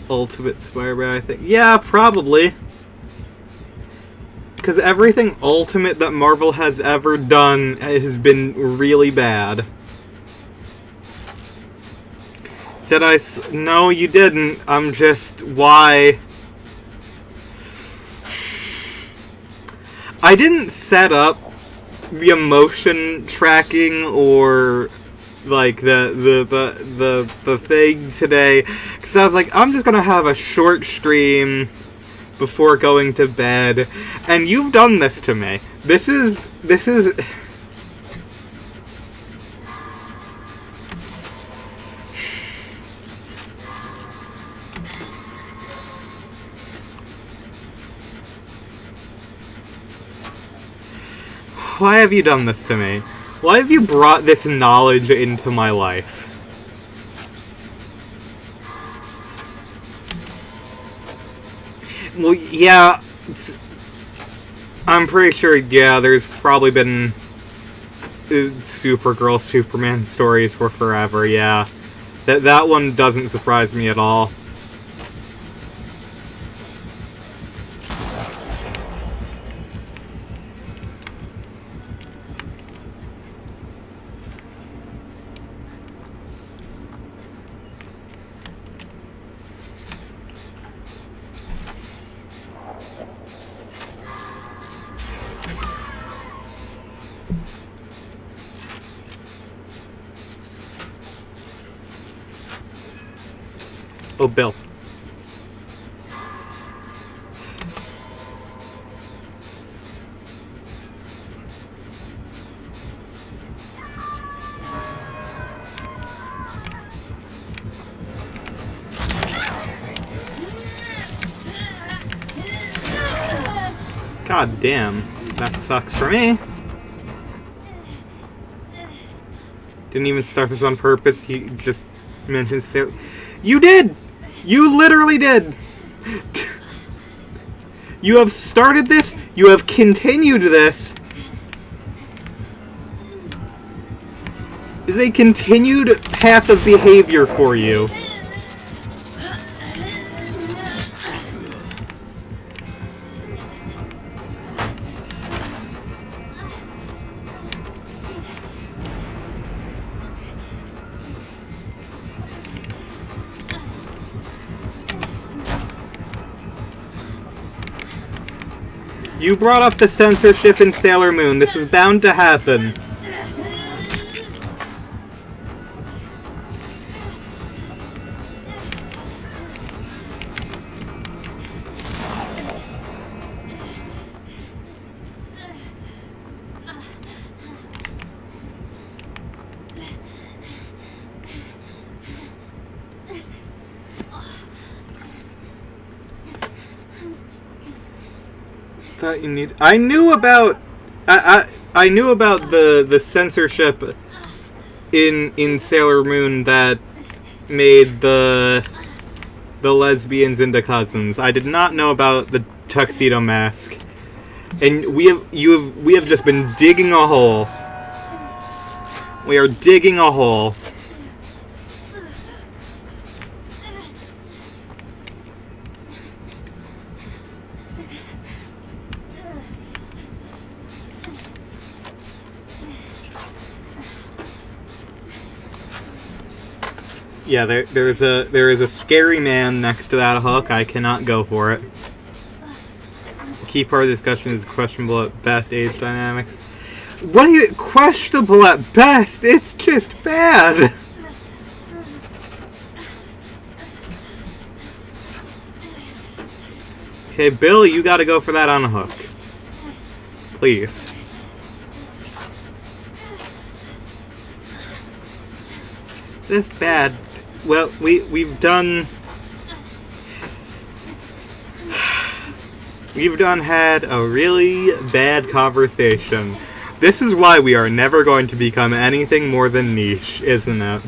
Ultimate Spider-Man, I think. Yeah, probably. Because everything Ultimate that Marvel has ever done has been really bad. Did I... No, you didn't. I'm just... Why? I didn't set up the emotion tracking or like the thing today, because I was like, I'm just gonna have a short stream before going to bed, and you've done this to me. This is why have you done this to me? Why have you brought this knowledge into my life? Well, yeah, I'm pretty sure, yeah, there's probably been Supergirl, Superman stories for forever, yeah. That one doesn't surprise me at all. Oh, Bill. God damn, that sucks for me. Didn't even start this on purpose, he just mentioned it. You did! You literally did! You have started this, you have continued this. is a continued path of behavior for you. You brought up the censorship in Sailor Moon. This was bound to happen. Thought you need. I knew about. I knew about the censorship in Sailor Moon that made the lesbians into cousins. I did not know about the tuxedo mask, and we have just been digging a hole. We are digging a hole. Yeah, there is a scary man next to that hook. I cannot go for it. The key part of the discussion is questionable at best age dynamics. What are you questionable at best? It's just bad. Okay, Bill, you got to go for that on a hook, please. This bad. Well, we've done had a really bad conversation. This is why we are never going to become anything more than niche, isn't it?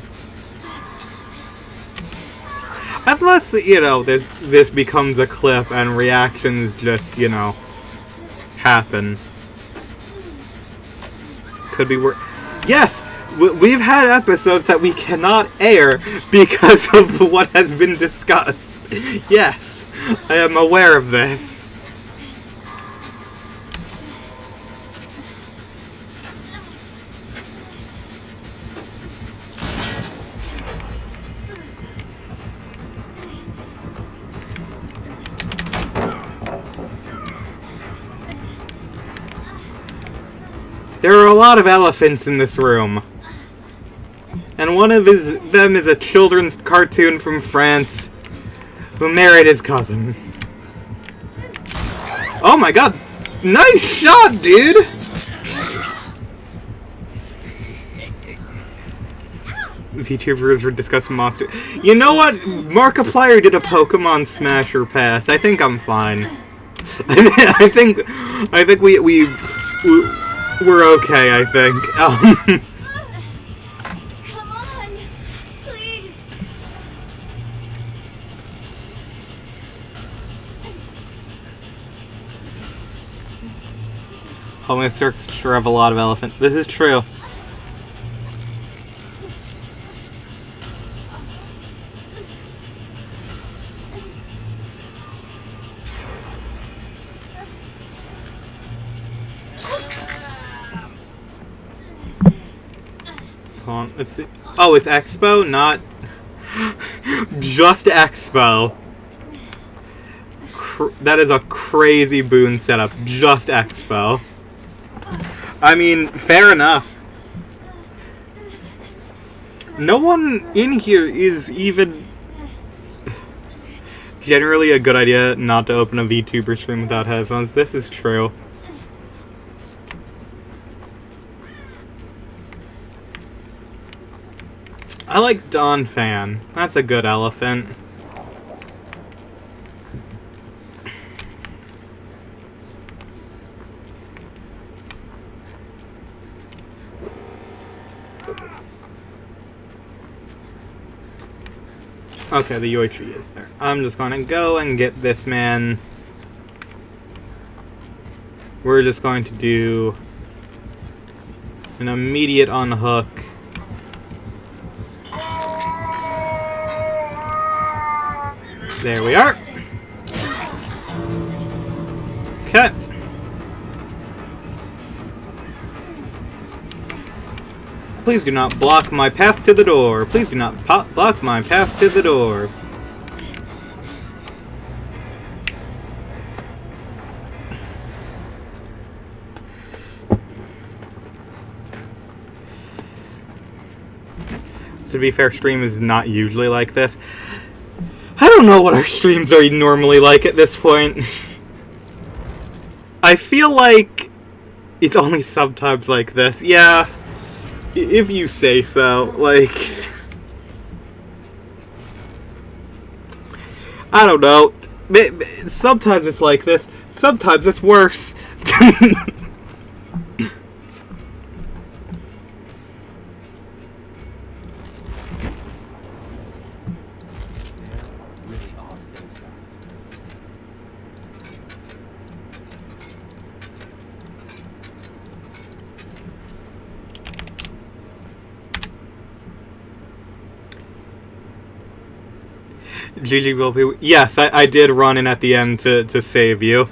Unless, you know, this becomes a clip and reactions just, you know, happen. Could be worse. Yes! We've had episodes that we cannot air because of what has been discussed. Yes, I am aware of this. There are a lot of elephants in this room. And one of them is a children's cartoon from France who married his cousin. Oh my god! Nice shot, dude! VTubers were discussing monster. You know what? Markiplier did a Pokemon Smasher pass. I think I'm fine. I think we're okay, I think. Holy Circus sure have a lot of elephant. This is true. Hold on, let's see. Oh, it's Expo, not just Expo. That is a crazy boon setup. Just Expo. I mean, fair enough. No one in here is even generally a good idea not to open a VTuber stream without headphones. This is true. I like Dawn Fan. That's a good elephant. Okay, the Yoi tree is there. I'm just going to go and get this man. We're just going to do an immediate unhook There we are. Okay. Please do not block my path to the door. Please do not block my path to the door. To be fair, stream is not usually like this. I don't know what our streams are normally like at this point. I feel like it's only sometimes like this. Yeah, if you say so. Like, I don't know. Sometimes it's like this. Sometimes it's worse. GG will be. Yes, I did run in at the end to save you.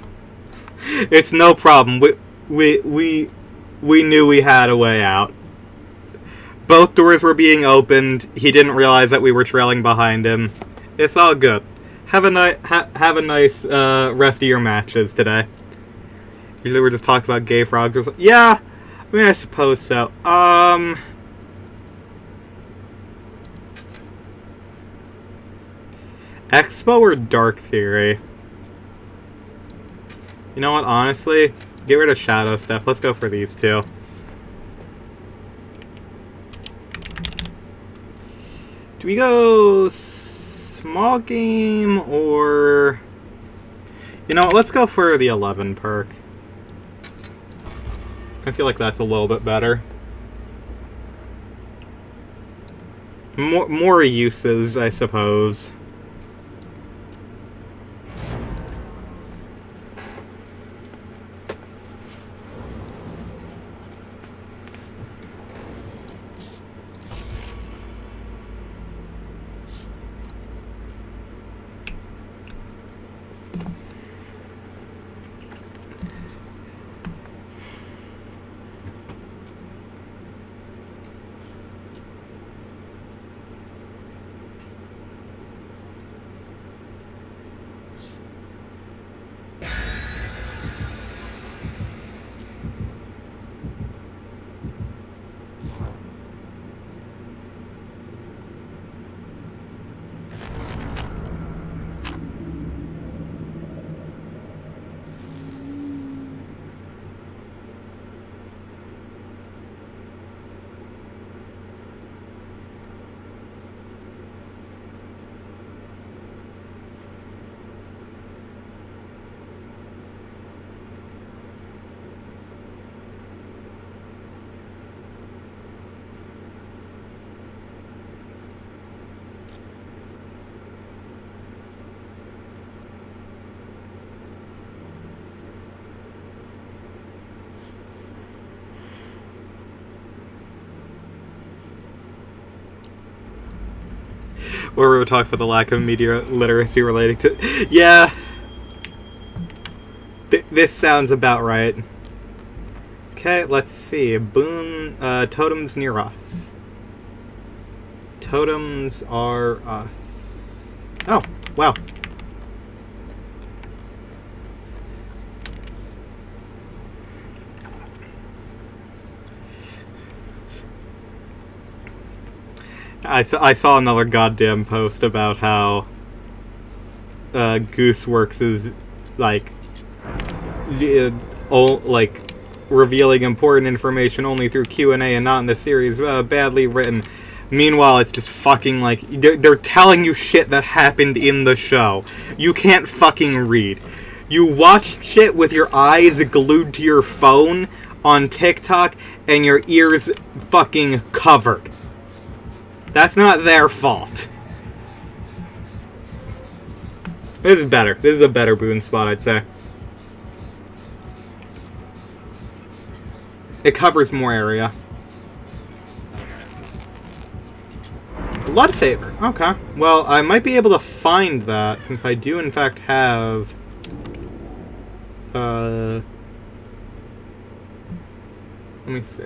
It's no problem. We knew we had a way out. Both doors were being opened. He didn't realize that we were trailing behind him. It's all good. Have a nice rest of your matches today. Usually we're just talking about gay frogs or something. Yeah, I mean I suppose so. Expo or Dark Theory? You know what, honestly? Get rid of Shadow Step. Let's go for these two. Do we go small game or... You know what, let's go for the 11 perk. I feel like that's a little bit better. More uses, I suppose. Or we were talking about the lack of media literacy relating to... Yeah. This sounds about right. Okay, let's see. Boon, totems near us. Totems are us. Oh, wow. I saw another goddamn post about how Gooseworks is like revealing important information only through Q&A and not in the series. Badly written. Meanwhile, it's just fucking like they're telling you shit that happened in the show. You can't fucking read. You watch shit with your eyes glued to your phone on TikTok and your ears fucking covered. That's not their fault. This is better. This is a better boon spot, I'd say. It covers more area. Blood Favor. Okay. Well, I might be able to find that, since I do, in fact, have... Let me see.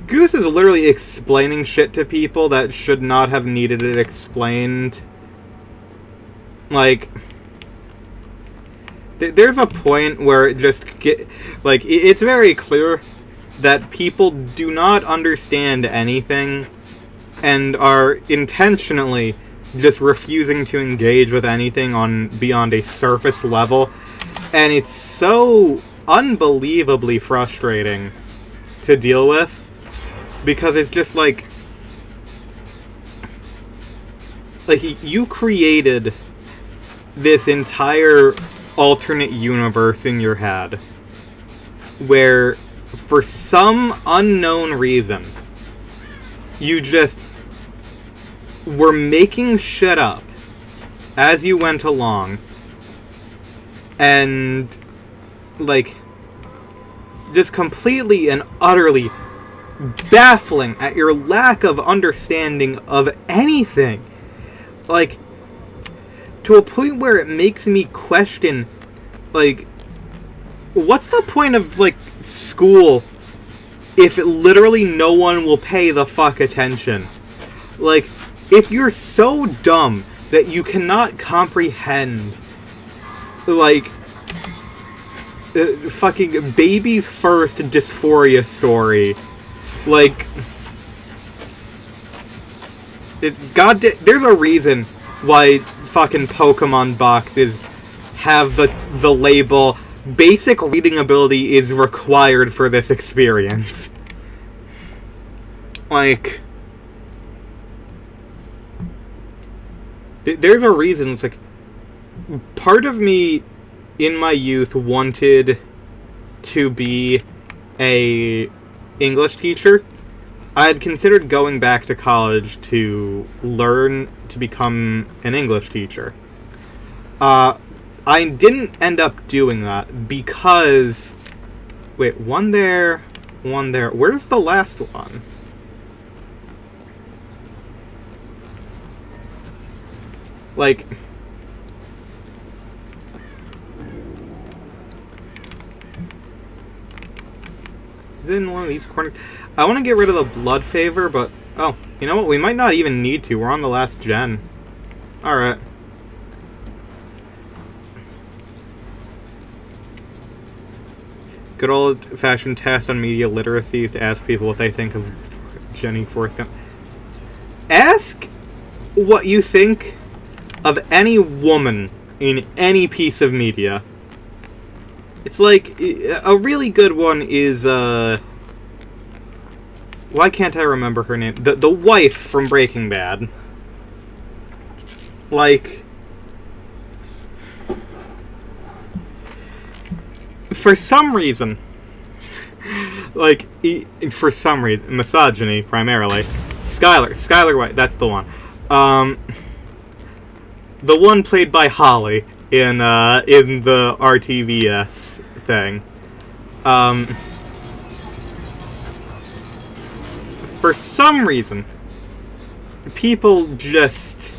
Goose is literally explaining shit to people that should not have needed it explained. Like... There's a point where it just it's very clear that people do not understand anything and are intentionally just refusing to engage with anything on beyond a surface level, and it's so unbelievably frustrating to deal with, because it's just like you created this entire alternate universe in your head where, for some unknown reason, you just were making shit up as you went along, and just completely and utterly baffling at your lack of understanding of anything, to a point where it makes me question, what's the point of, school if literally no one will pay the fuck attention? If you're so dumb that you cannot comprehend, fucking baby's first dysphoria story, there's a reason why fucking Pokemon boxes have the label "Basic reading ability is required for this experience." There's a reason. It's part of me in my youth wanted to be a English teacher. I had considered going back to college to learn to become an English teacher. I didn't end up doing that because... Wait, one there. Where's the last one? Is it in one of these corners? I want to get rid of the Blood Favor, but... Oh, you know what? We might not even need to. We're on the last gen. Alright. Good old-fashioned test on media literacy is to ask people what they think of Jenny Forrest Gump. Ask what you think of any woman in any piece of media. It's a really good one is, why can't I remember her name? The wife from Breaking Bad. For some reason, misogyny, primarily. Skylar White, that's the one. The one played by Holly in the RTVS thing. For some reason, people just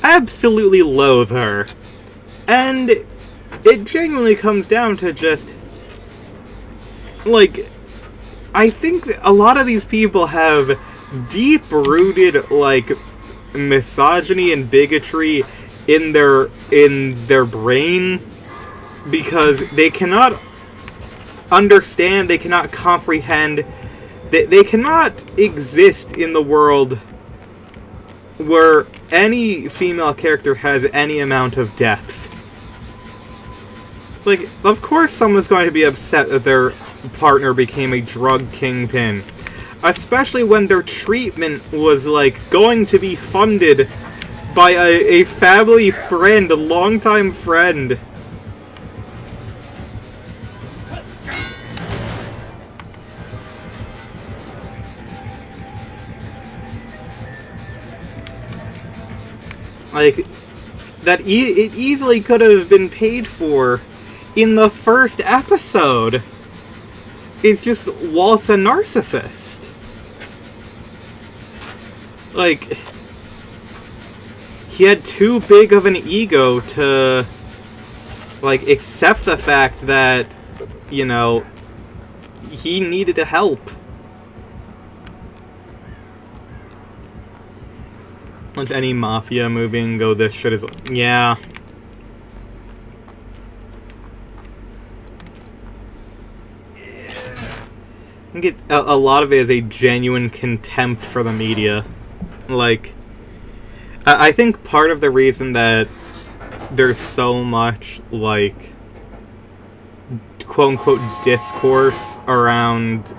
absolutely loathe her. And it genuinely comes down to just, I think a lot of these people have deep-rooted, misogyny and bigotry in their brain, because they cannot understand, they cannot comprehend, they cannot exist in the world where any female character has any amount of depth. Of course someone's going to be upset that their partner became a drug kingpin. Especially when their treatment was, going to be funded by a family friend, a longtime friend. That it easily could have been paid for in the first episode. is just Walt's a narcissist. Like, he had too big of an ego to, like, accept the fact that, you know, he needed help. Like any mafia movie and go, this shit is... Yeah. I think a lot of it is a genuine contempt for the media. Like, I think part of the reason that there's so much, like, quote-unquote discourse around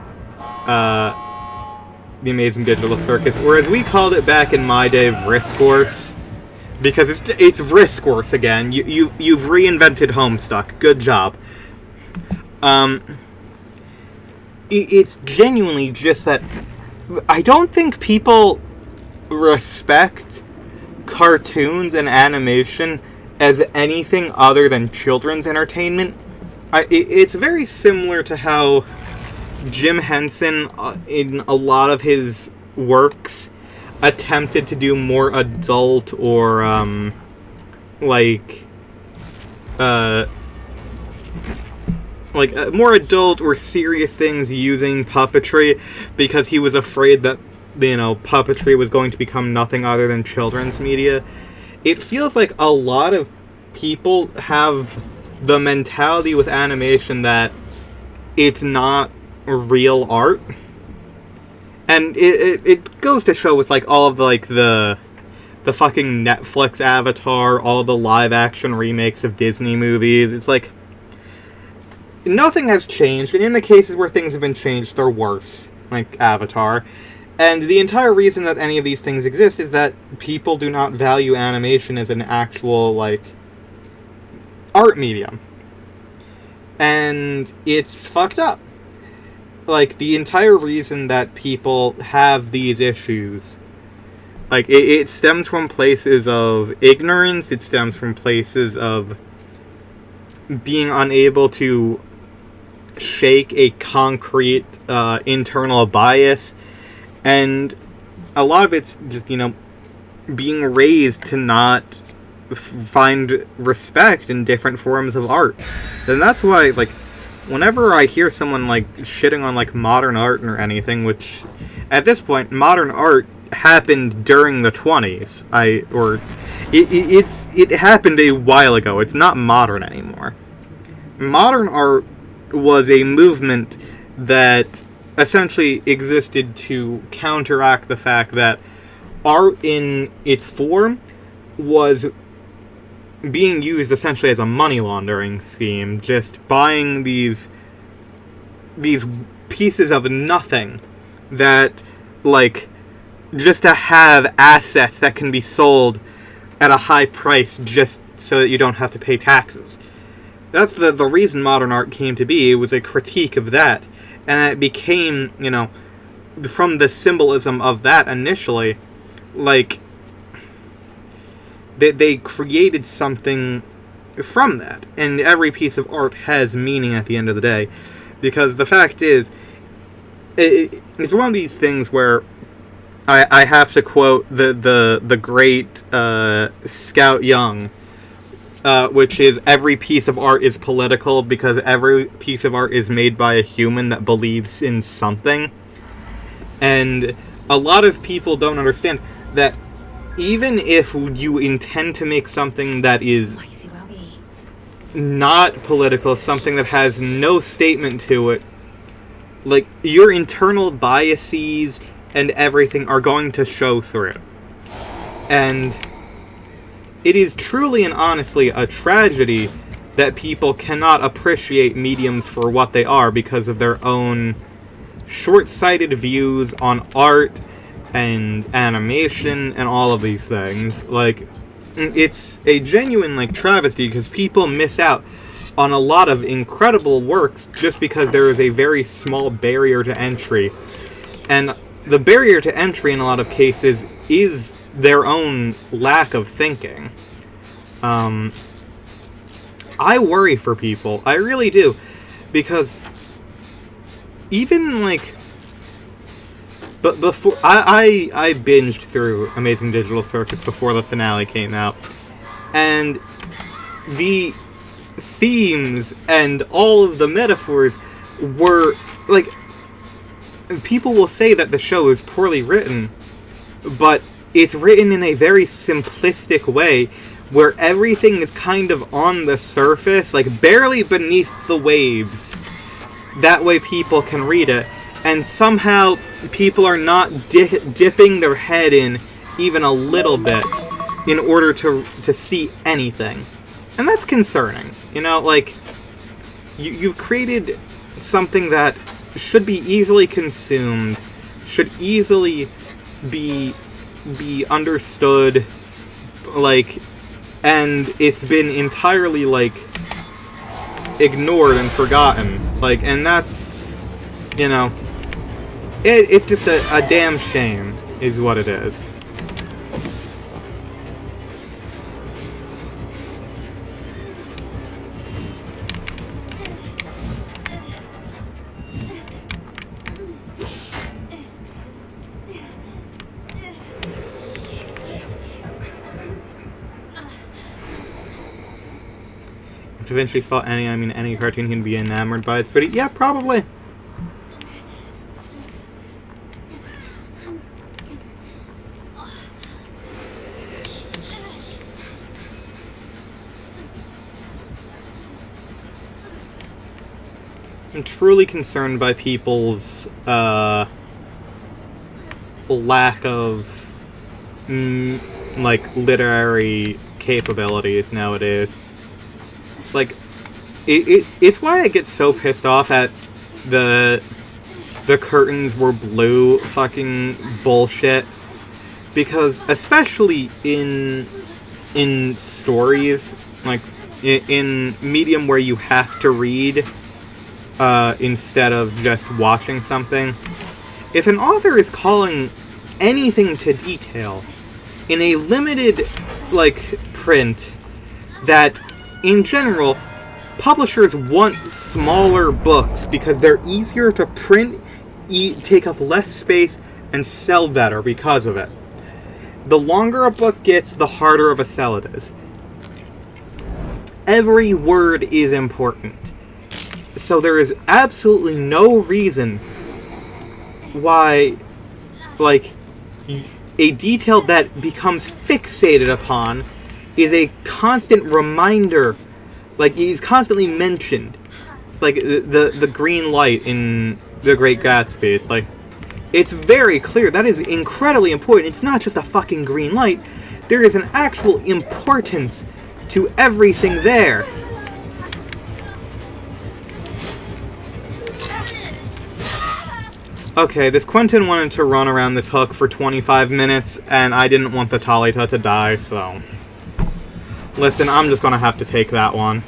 the Amazing Digital Circus, or as we called it back in my day, Vriscourse, because it's Vriscourse again. You've reinvented Homestuck. Good job. It's genuinely just that I don't think people respect cartoons and animation as anything other than children's entertainment. It's very similar to how Jim Henson, in a lot of his works, attempted to do more adult or, more adult or serious things using puppetry, because he was afraid that, you know, puppetry was going to become nothing other than children's media. It feels like a lot of people have the mentality with animation that it's not real art. And it goes to show with, like, all of the, like, the fucking Netflix Avatar, all of the live-action remakes of Disney movies. It's like, nothing has changed, and in the cases where things have been changed, they're worse, like Avatar. And the entire reason that any of these things exist is that people do not value animation as an actual, like, art medium. And it's fucked up. Like, the entire reason that people have these issues, like, it stems from places of ignorance, it stems from places of being unable to shake a concrete internal bias, and a lot of it's just, you know, being raised to not find respect in different forms of art. And that's why, like, whenever I hear someone, like, shitting on, like, modern art or anything, which, at this point, modern art happened during the 20s. It happened a while ago. It's not modern anymore. Modern art was a movement that essentially existed to counteract the fact that art in its form was being used essentially as a money laundering scheme, just buying these pieces of nothing that, like, just to have assets that can be sold at a high price just so that you don't have to pay taxes. That's the reason modern art came to be. It was a critique of that, and it became, you know, from the symbolism of that initially, like, they created something from that, and every piece of art has meaning at the end of the day, because the fact is, it's one of these things where I have to quote the great Scout Young, which is, every piece of art is political because every piece of art is made by a human that believes in something. And a lot of people don't understand that even if you intend to make something that is not political, something that has no statement to it, like, your internal biases and everything are going to show through. And it is truly and honestly a tragedy that people cannot appreciate mediums for what they are because of their own short-sighted views on art and animation and all of these things. Like, it's a genuine, like, travesty because people miss out on a lot of incredible works just because there is a very small barrier to entry. And the barrier to entry in a lot of cases is their own lack of thinking. I worry for people. I really do. Because even, like... But before... I binged through Amazing Digital Circus before the finale came out. And the themes and all of the metaphors were, like... People will say that the show is poorly written, but it's written in a very simplistic way, where everything is kind of on the surface, like barely beneath the waves. That way people can read it, and somehow people are not dipping their head in even a little bit in order to see anything. And that's concerning. You know, like, you've created something that should be easily consumed, should easily be understood, like, and it's been entirely, like, ignored and forgotten. Like, and that's, you know, it's just a damn shame, is what it is. If Da Vinci saw any cartoon, he'd be enamored by its beauty. Yeah, probably. I'm truly concerned by people's lack of like literary capabilities nowadays. It's like it's why I get so pissed off at the curtains were blue fucking bullshit, because especially in stories, like in medium where you have to read instead of just watching something, if an author is calling anything to detail in a limited, like, print, that in general publishers want smaller books because they're easier to print, take up less space, and sell better because of it. The longer a book gets, the harder of a sell it is. Every word is important. So there is absolutely no reason why, like, a detail that becomes fixated upon is a constant reminder, like, he's constantly mentioned. It's like the green light in The Great Gatsby. It's like, it's very clear that is incredibly important. It's not just a fucking green light. There is an actual importance to everything there. Okay, this Quentin wanted to run around this hook for 25 minutes, and I didn't want the Talita to die, so... Listen, I'm just gonna have to take that one.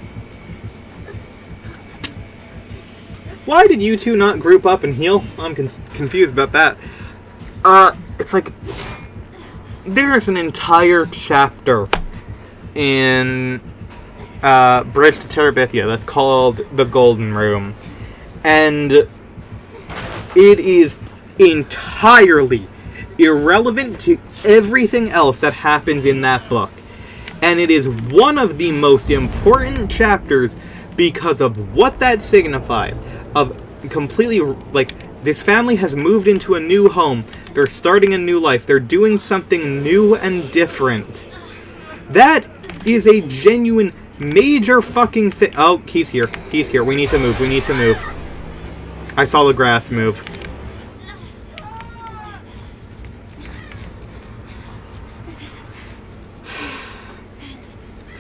Why did you two not group up and heal? I'm confused about that. It's like... There's an entire chapter in Bridge to Terabithia that's called The Golden Room. And it is entirely irrelevant to everything else that happens in that book. And it is one of the most important chapters because of what that signifies. Of completely, like, this family has moved into a new home. They're starting a new life. They're doing something new and different. That is a genuine, major fucking thing. Oh, he's here. He's here. We need to move. We need to move. I saw the grass move.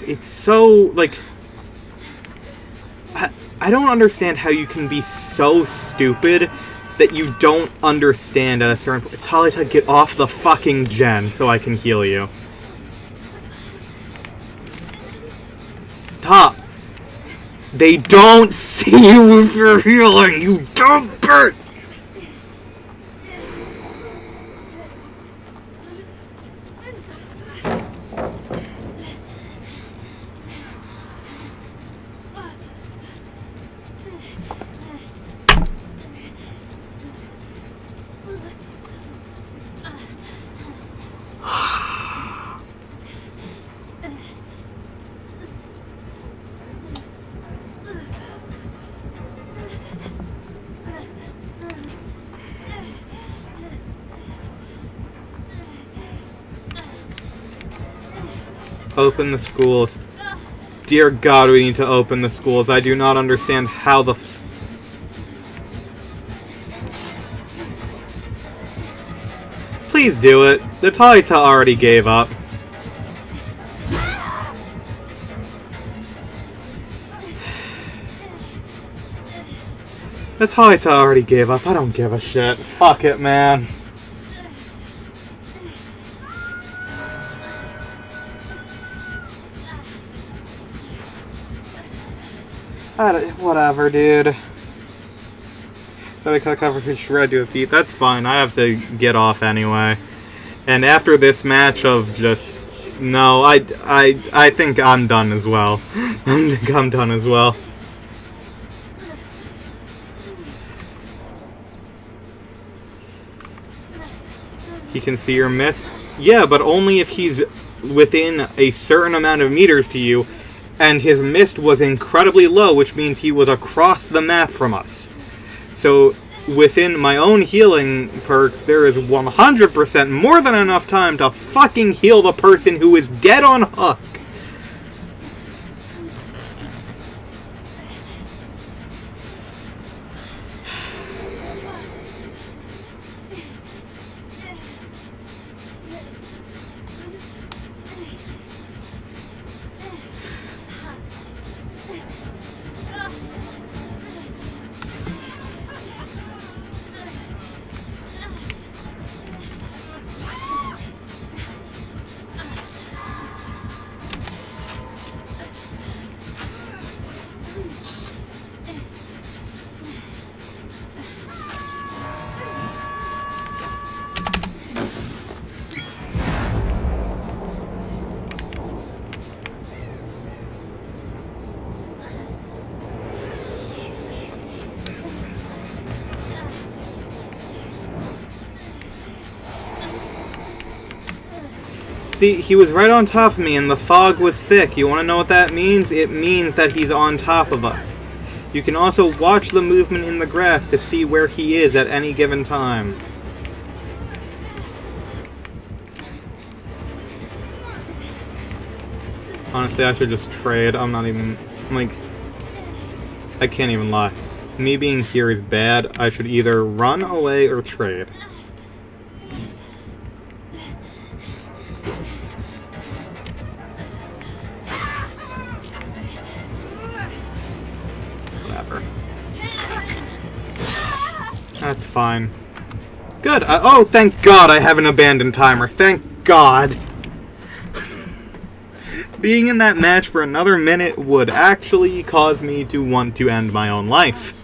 It's so, like... I don't understand how you can be so stupid that you don't understand at a certain point. Talita, get off the fucking gen so I can heal you. Stop. They don't see you if you're healing, you dumb bitch! Open the schools. Dear God, we need to open the schools. I do not understand how the Please do it. The Taita already gave up. The Taita already gave up. I don't give a shit. Fuck it, man. Whatever, dude. So I cut the cover to shred to a feet. That's fine. I have to get off anyway. And after this match of just no, I think I'm done as well. I think I'm done as well. He can see your mist. Yeah, but only if he's within a certain amount of meters to you. And his mist was incredibly low, which means he was across the map from us. So, within my own healing perks, there is 100% more than enough time to fucking heal the person who is dead on hook. See, he was right on top of me and the fog was thick. You want to know what that means? It means that he's on top of us. You can also watch the movement in the grass to see where he is at any given time. Honestly, I should just trade. I'm not even, like, I can't even lie. Me being here is bad. I should either run away or trade. Whatever. That's fine. Good. Oh, thank God I have an abandoned timer. Thank God. Being in that match for another minute would actually cause me to want to end my own life.